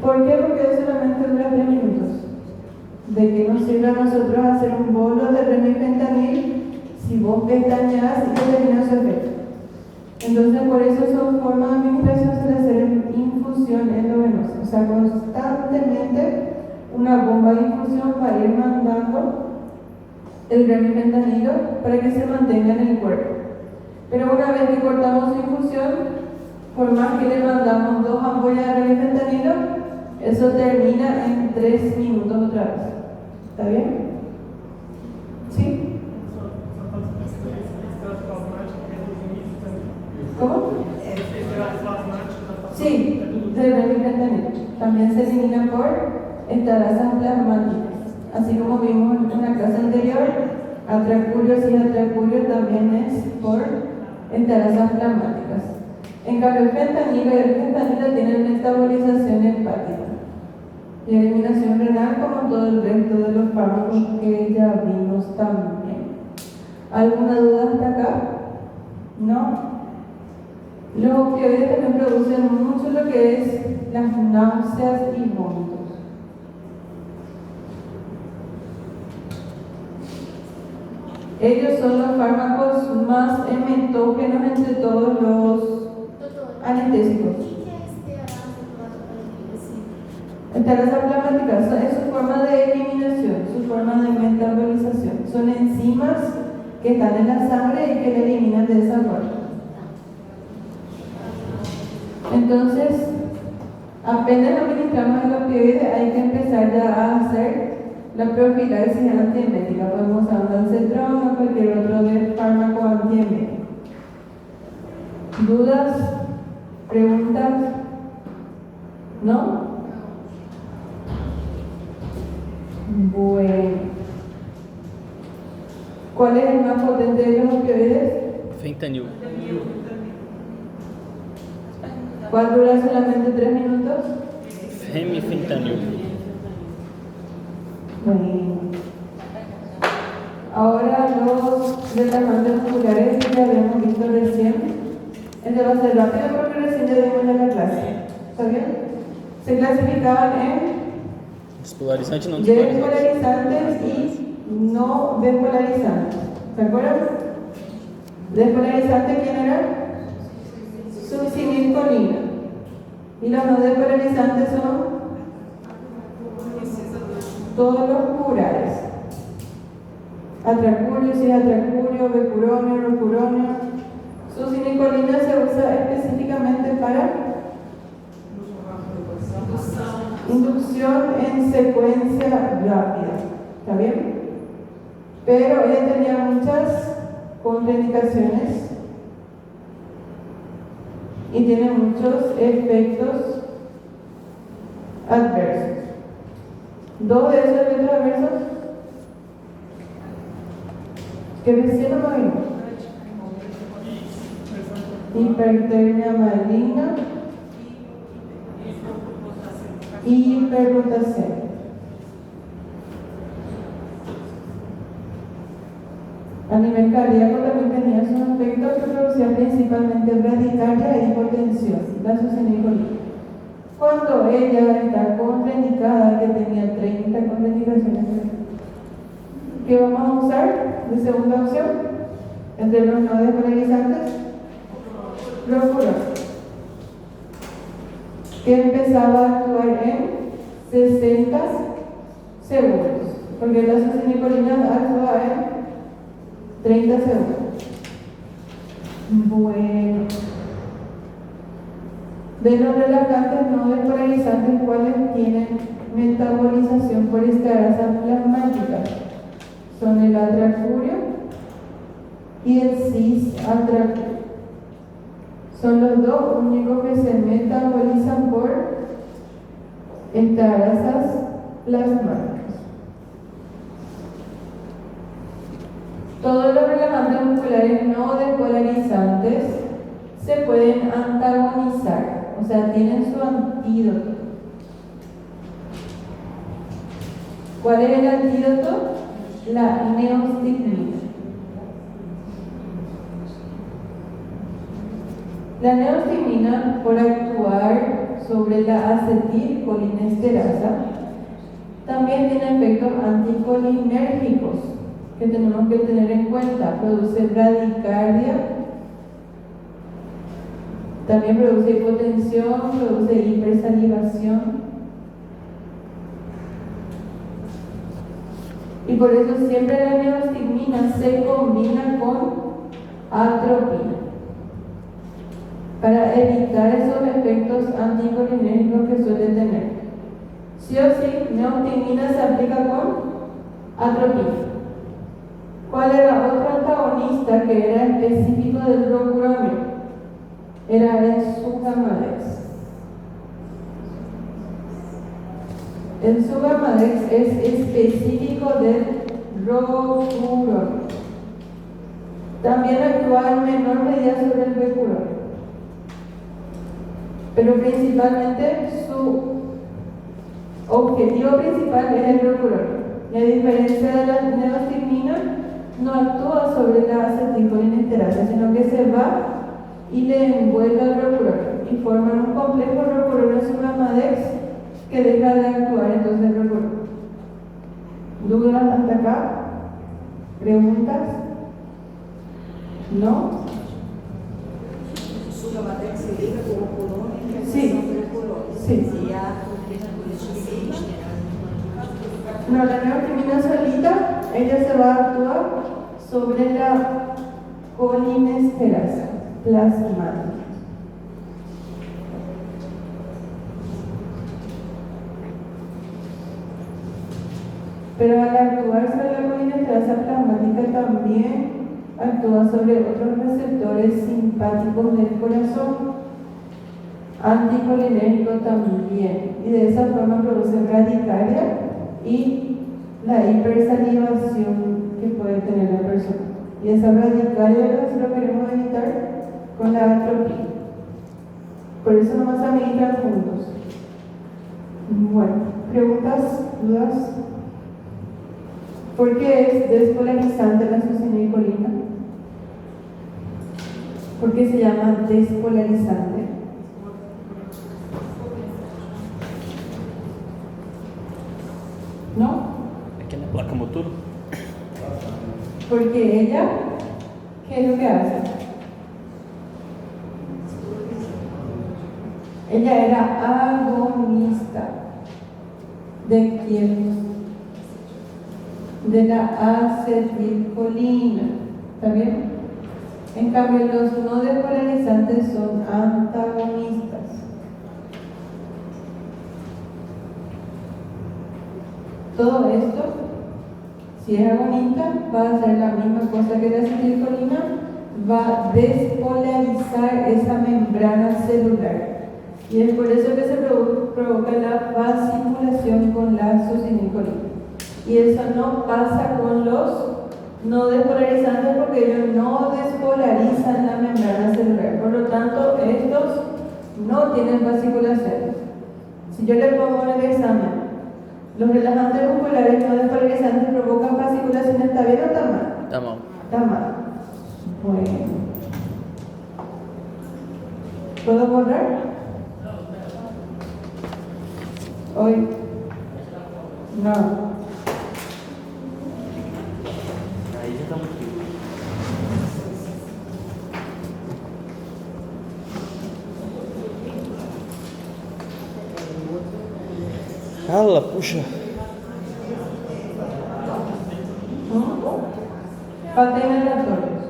S1: ¿Por qué? Porque solamente dura 3 minutos. ¿De qué nos sirve a nosotros hacer un bolo de remifentanil si vos pestañeas y te termina su efecto? Entonces, por eso son formas de administración, suele hacer infusión endovenosa. O sea, constantemente una bomba de infusión para ir mandando el remifentanilo para que se mantenga en el cuerpo. Pero una vez que cortamos su infusión, por más que le mandamos 2 ampollas de remifentanilo, eso termina en 3 minutos otra vez. ¿Está bien? ¿Sí? ¿Cómo? Sí, de remifentanilo. También se elimina por estarasas plasmáticas. Así como vimos en la clase anterior, atracurio y atracurio también es por estarasas plasmáticas. En cambio, el fentanilo tiene metabolización hepática y eliminación renal, como todo el resto de los fármacos que ya vimos también. ¿Alguna duda hasta acá? ¿No? Los opioides también producen mucho lo que es las náuseas y vómitos. Ellos son los fármacos más emetógenos entre todos los anestésicos. Estarasas plasmáticas es su forma de eliminación, su forma de metabolización. Son enzimas que están en la sangre y que le eliminan de esa forma. Entonces, apenas administramos el opioide, hay que empezar ya a hacer la profilaxis antiemética. Podemos usar un dancetrón o cualquier otro de fármaco antiemético. ¿Dudas? ¿Preguntas? ¿No? Bueno. ¿Cuál es el más potente de los opioides?
S3: Fentanil.
S1: ¿Cuál dura solamente 3 minutos?
S3: Remifentanil.
S1: Bueno. Ahora los relajantes musculares que ya habíamos visto recién. Este va a ser rápido porque recién ya dimos en la clase. ¿Está bien? Se clasificaban en
S3: Despolarizante e não despolarizante.
S1: despolarizantes y no despolarizantes. ¿Se acuerdan? Despolarizante, ¿quién era? Succinilcolina. Y los no despolarizantes son todos los curales. Atracurio, si es atracurio, becuronio, rocuronio. Succinilcolina se usa específicamente para inducción en secuencia rápida. ¿Está bien? Pero ella tenía muchas contraindicaciones y tiene muchos efectos adversos. 2 de esos efectos adversos que recién no vimos: hipertermia maligna y hiperrotación. A nivel cardíaco también tenía sus efectos que producían principalmente bradicardia e hipotensión, la succinilcolina. Cuando ella está contraindicada, que tenía 30 contraindicaciones, ¿qué vamos a usar de segunda opción? Entre los no despolarizantes, Procurol, que empezaba a actuar en 60 segundos, porque la succinilcolina actúa en 30 segundos. Bueno, de los relajantes no despolarizantes, ¿cuáles tienen metabolización por escarasa plasmática? Son el atracurio y el cis-atracurio. Son los dos únicos que se metabolizan por escarasas plasmáticas. Todos los relajantes musculares no despolarizantes se pueden antagonizar, o sea, tienen su antídoto. ¿Cuál es el antídoto? La neostigmina. La neostigmina, por actuar sobre la acetilcolinesterasa, también tiene efectos anticolinérgicos que tenemos que tener en cuenta. Produce bradicardia, también produce hipotensión, produce hipersalivación. Y por eso siempre la neostigmina se combina con atropina, para evitar esos efectos anticolinérgicos que suele tener. Sí o sí, neostigmina se aplica con atropina. ¿Cuál era otro antagonista que era específico del procuromio? Era el Sugamadex. El Sugamadex es específico del procuromio. También actúa en menor medida sobre el procuromio, pero principalmente su objetivo principal es el procuromio. Y a diferencia de la neostigmina, no actúa sobre la acetilcolinesterasa, sino que se va y le envuelve al procuromio y forman un complejo procuromio-sugamadex que deja de actuar entonces el procuromio. ¿Dudas hasta acá? ¿Preguntas? ¿No?
S2: Sugamadex se liga com o colônia e a
S1: Sí.
S2: função do colônia.
S1: Sí.
S2: E a colônia.
S1: No, la neostigmina solita, ella se va a actuar sobre la colinesterasa plasmática. Pero al actuar sobre la colinesterasa plasmática también actúa sobre otros receptores simpáticos del corazón, anticolinérgico también, y de esa forma produce bradicardia y la hipersalivación que puede tener la persona. Y esa bradicardia lo queremos evitar con la atropina. Por eso nomás se administran juntos. Bueno, ¿preguntas? ¿Dudas? ¿Por qué es despolarizante la succinilcolina? ¿Por qué se llama despolarizante? ¿No?
S3: Aqui na placa motor.
S1: Porque ella, ¿qué es lo que hace? Ella era agonista. ¿De quién? De la acetilcolina. ¿Está bien? En cambio, los no despolarizantes son antagonistas. Todo esto, si es agonista, va a hacer la misma cosa que la acetilcolina, va a despolarizar esa membrana celular. Y es por eso que se provoca la vasculación con la succinilcolina. Y eso no pasa con los no despolarizantes, porque ellos no despolarizan la membrana celular. Por lo tanto, estos no tienen vasculación. Si yo le pongo en el examen, los relajantes musculares no despolarizantes provocan vasculación, ¿está bien o está mal?
S3: Tá bom.
S1: Está mal. Bueno. ¿Puedo borrar? Hoy. No.
S3: Ahí já estamos aqui. Fala, puxa.
S1: Falta inalatórios.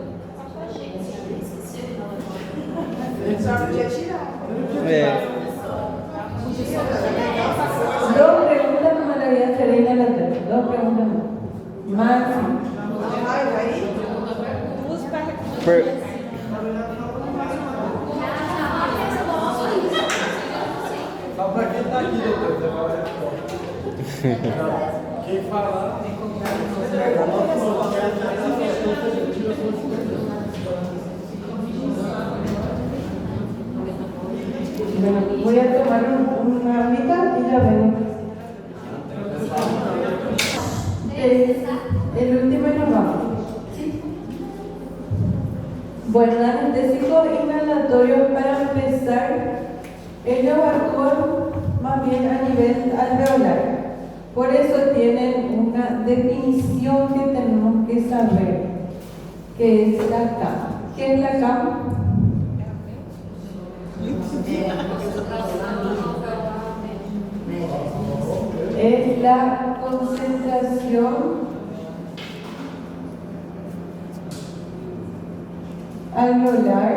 S2: Só podia tirar.
S3: É.
S1: Dos preguntas no me la voy a hacer inalatórios. Dos preguntas más. Máximo.
S2: Vai, vai.
S3: Per...
S5: Só para quem está aqui, doutor, agora é resposta. Quem falar,
S1: Bueno, voy a tomar una agüita y ya vengo. El último y nos vamos. Bueno, el anestésico inhalatorio, para empezar, ellos actúan más bien a nivel alveolar. Por eso tienen una definición que tenemos que saber, que es la CAM. ¿Qué es la CAM? Es la concentración alveolar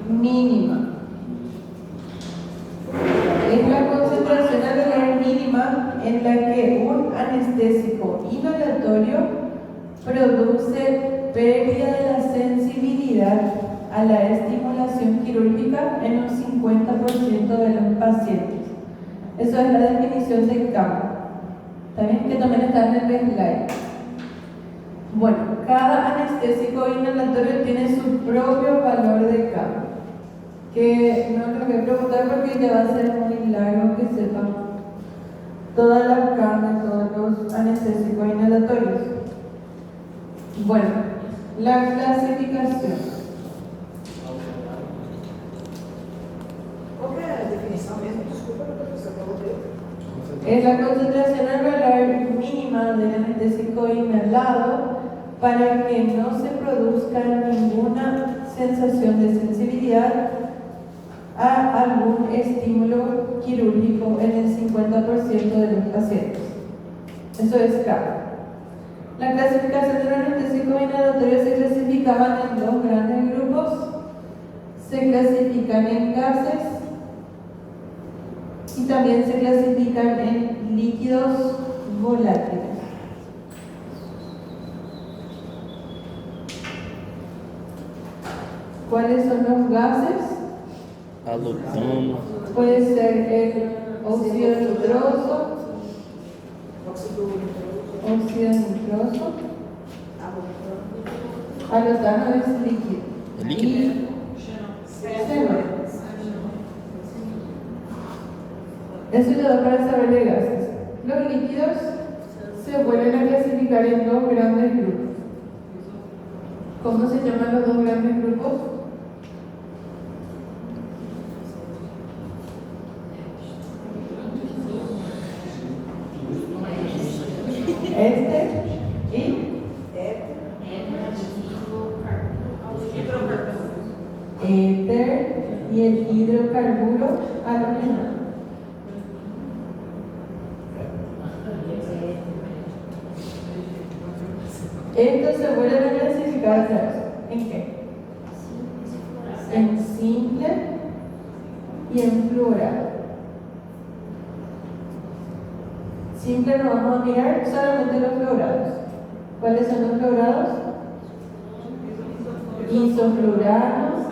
S1: mínima. Es la concentración alveolar mínima en la que un anestésico inhalatorio produce pérdida de la sensibilidad a la estimulación quirúrgica en un 50% de los pacientes. Eso es la definición de CAM. También que también está en el slide. Bueno, cada anestésico inhalatorio tiene su propio valor de CAM, que no lo voy a preguntar porque ya va a ser muy largo que sepan toda la CAM de todos los anestésicos inhalatorios. Bueno, la clasificación.
S2: Qual que é a definição mesmo? Desculpa, você falou dele.
S1: Es la concentración alveolar mínima del anestésico inhalado para que no se produzca ninguna sensación de sensibilidad a algún estímulo quirúrgico en el 50% de los pacientes. Eso es CAP. La clasificación de los anestésicos inhalatorios se clasificaban en dos grandes grupos. Se clasifican en gases y también se clasifican en líquidos volátiles. ¿Cuáles son los gases?
S3: Alotano.
S1: Puede ser el óxido nitroso, alotano es líquido.
S3: ¿Es líquido?
S1: Y xenón. Eso es todo para saber de gases. Los líquidos se vuelven a clasificar en dos grandes grupos. ¿Cómo se llaman los dos grandes grupos? Este y éter y el hidrocarburo halogenado. Estos se vuelven a clasificar, ¿sabes? ¿En qué? En simple y en fluorado. Simple no vamos a mirar solamente los fluorados. ¿Cuáles son los fluorados? Isofluoranos,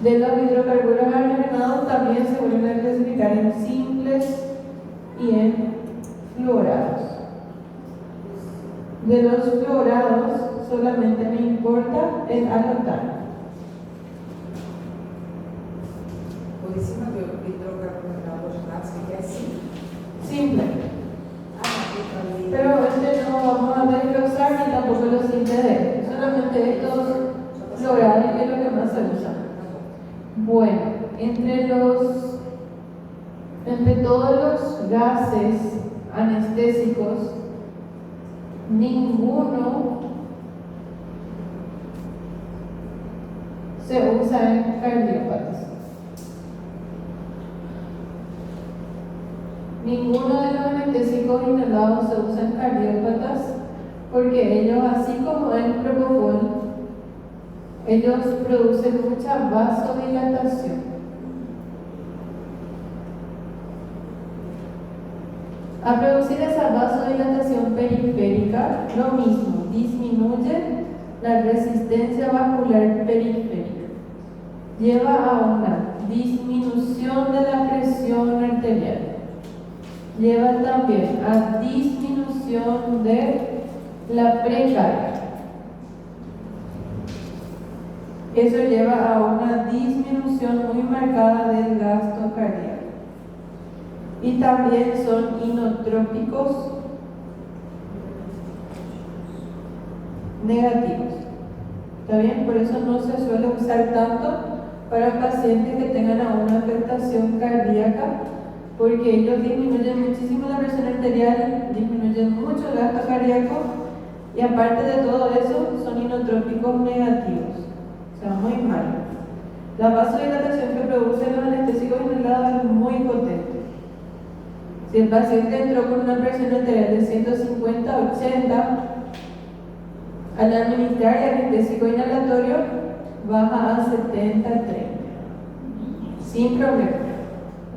S1: de los hidrocarburos halogenados también se vuelven a clasificar en simples y en fluorados. De los fluorados, solamente me importa el anotar.
S2: Por encima do hidrocarbonatos, que é assim.
S1: Simple.
S2: Ah,
S1: Pero este no vamos a desglosar ni tampoco los simple. Solamente estos fluorados que es lo que más se usa. Bueno, entre todos los gases anestésicos, ninguno se usa en cardiópatas. Ninguno de los anestésicos inhalados se usa en cardiópatas porque ellos, así como el propofol, ellos producen mucha vasodilatación. A producir esa vasodilatación periférica, lo mismo, disminuye la resistencia vascular periférica. Lleva a una disminución de la presión arterial. Lleva también a disminución de la precarga. Eso lleva a una disminución muy marcada del gasto cardíaco. Y también son inotrópicos negativos. ¿Está bien? Por eso no se suele usar tanto para pacientes que tengan una afectación cardíaca, porque ellos disminuyen muchísimo la presión arterial, disminuyen mucho el gasto cardíaco y aparte de todo eso son inotrópicos negativos, o sea, muy mal. La vasodilatación que producen los anestésicos inhalados es muy potente. Si el paciente entró con una presión arterial de 150 a 80, al administrar el anestésico inhalatorio baja a 70 a 30, sin problema.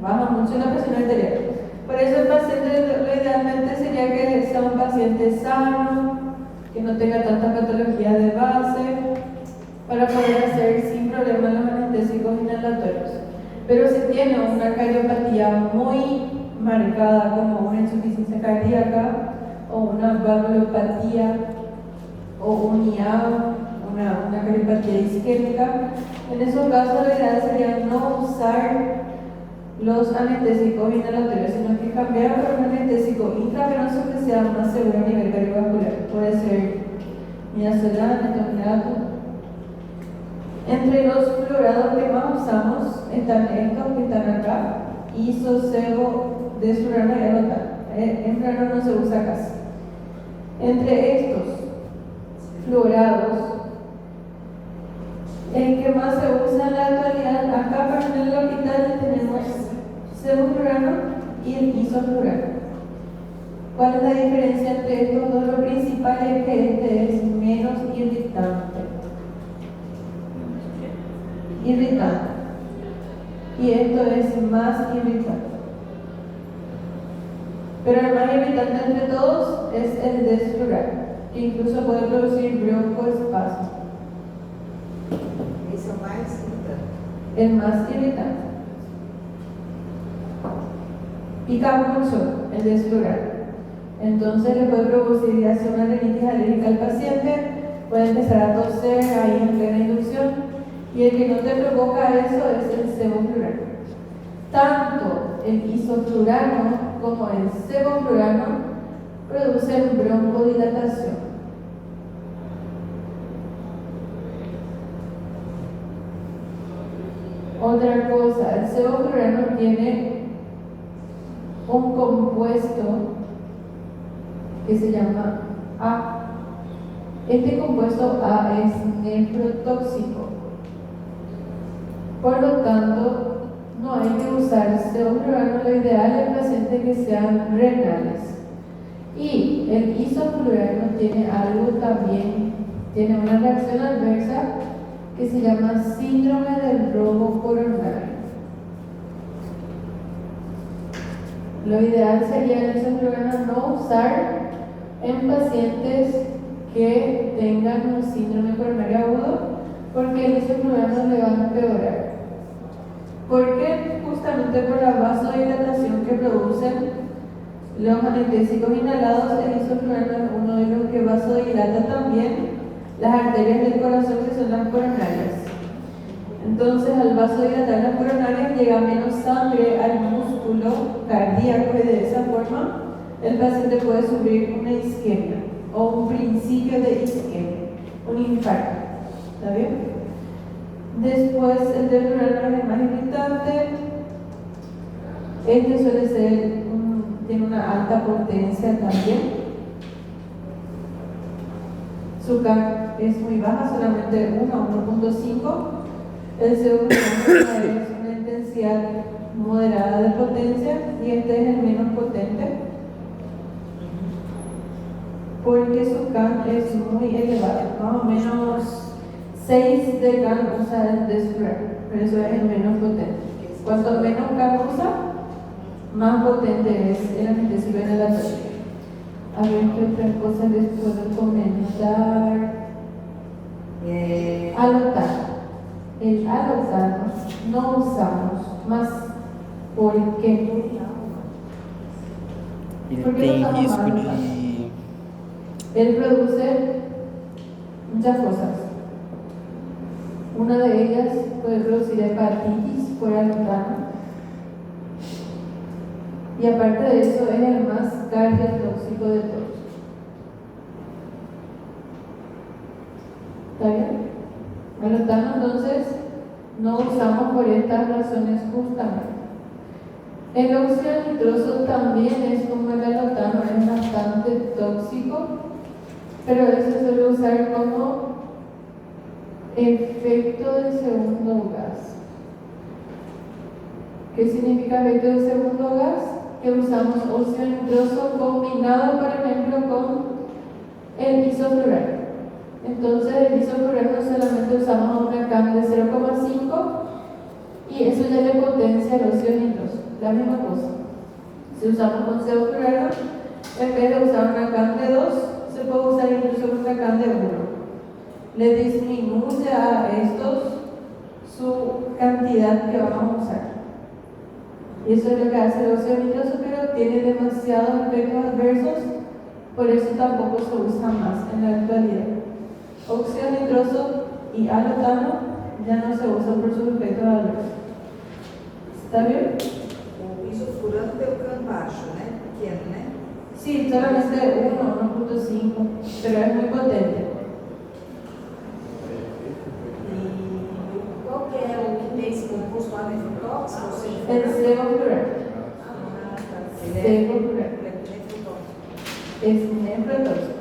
S1: Baja mucho la presión arterial. Por eso el paciente lo idealmente sería que sea un paciente sano, que no tenga tanta patología de base, para poder hacer sin problema los anestésicos inhalatorios. Pero si tiene una cardiopatía muy marcada, como una insuficiencia cardíaca o una valvulopatía o un IAO, una cardiopatía isquémica, en esos casos la idea sería no usar los anestésicos inhalatorios, sino que cambiar por un anestésico intravenoso que sea más seguro a nivel cardiovascular. Puede ser midazolam, etopilato. Entre los fluorados que más usamos están estos que están acá: isosebo, desflurano y erotal. En fluorano no se usa casi. Entre estos fluorados, el que más se usa en la actualidad, acá para en el hospital tenemos sevoflurano y el isoflurano. ¿Cuál es la diferencia entre estos dos? Lo principal es que este es menos irritante. Y esto es más irritante. Pero el más irritante entre todos es el desflurano, que incluso puede producir broncoespasmo.
S2: Esse é o mais irritante.
S1: El más irritante. Pica mucho el desflurano. Entonces le puede producir una rinitis alérgica al paciente, puede empezar a toser ahí en plena inducción. Y el que no te provoca eso es el sevoflurano. Tanto el isoflurano como el sevoflurano producen broncodilatación. Otra cosa, el sevoflurano tiene un compuesto que se llama A. Este compuesto A es nefrotóxico. Por lo tanto, no hay que usar sevoflurano, lo ideal es pacientes que sean renales. Y el isoflurano tiene algo también, tiene una reacción adversa que se llama síndrome del robo coronario. Lo ideal sería el isoflurano no usar en pacientes que tengan un síndrome coronario agudo, porque el isoflurano le va a empeorar. ¿Por qué? Justamente por la vasodilatación que producen Los anestésicos inhalados, el isoflurano es uno de los que vasodilata también las arterias del corazón, que son las coronarias. Entonces, al vasodilatar las coronarias llega menos sangre al músculo cardíaco y de esa forma el paciente puede sufrir una isquemia o un principio de isquemia, un infarto. ¿Está bien? Después, el deflurano es el más irritante. Este suele ser, tiene una alta potencia también. Su CAC es muy baja, solamente 1 a 1.5. El segundo es una intensidad moderada de potencia y este es el menos potente porque su CAN es muy elevado, más o menos 6 de CAN usa el desflurano, pero eso es el menos potente. Cuanto menos CAN usa, más potente es el anestésico inhalatorio. A ver qué otra cosa les puedo comentar. Alotano. El alotano no usamos más. ¿Por qué?
S3: Ele
S1: ¿Por qué
S3: tem
S1: no usamos
S3: risco
S1: más alotano?
S3: de.
S1: Él produce muchas cosas. Una de ellas puede producir hepatitis por alotano. Y aparte de eso, es el más cardiotóxico de todos. ¿Está bien? Alotano, entonces, no usamos por estas razones justamente. El óxido nitroso también es como el alotano, es bastante tóxico, pero eso se suele usar como efecto de segundo gas. ¿Qué significa efecto de segundo gas? Que usamos óxido nitroso combinado, por ejemplo, con el isoflurano. Entonces, el isoflurano solamente usamos una CAM de 0,5 y eso ya le potencia el óxido nitroso. La misma cosa. Si usamos con isoflurano, en vez de usar una CAM de 2, se puede usar incluso una CAM de 1. Le disminuye a estos su cantidad que vamos a usar. Y eso es lo que hace el óxido nitroso, pero tiene demasiados efectos adversos, por eso tampoco se usa más en la actualidad. Óxido nitroso y alotano ya no se usan por sus efectos adversos. ¿Está bien?
S2: O isoflurano tem o CAN baixo, né? Pequeno, né?
S1: Sí, solamente 1.5, pero es muy potente.
S2: E qual que é o que tem esse composto lá nefrotóxico? Ou sem
S1: El sevoflurano.
S2: Ah, tá. Ele
S1: Sevoflurano.
S2: é nefrotóxico.
S1: Es nefrotóxico.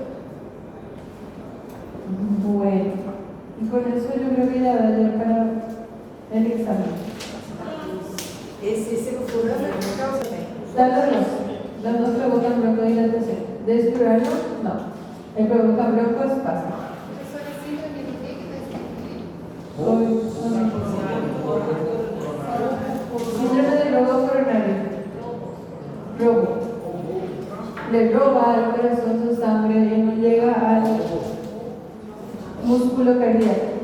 S1: Bueno, y con eso yo creo que ya va a llegar para el examen.
S2: Esse sevoflurano é por causa também.
S1: Las dos provocan broncodilatación. Desflurano, no. El provoca broncoespasmo.
S4: Professora, síndrome do que está escrito?
S1: Síndrome del robo coronario. Robo. Le roba al corazón su sangre y no llega al músculo cardíaco.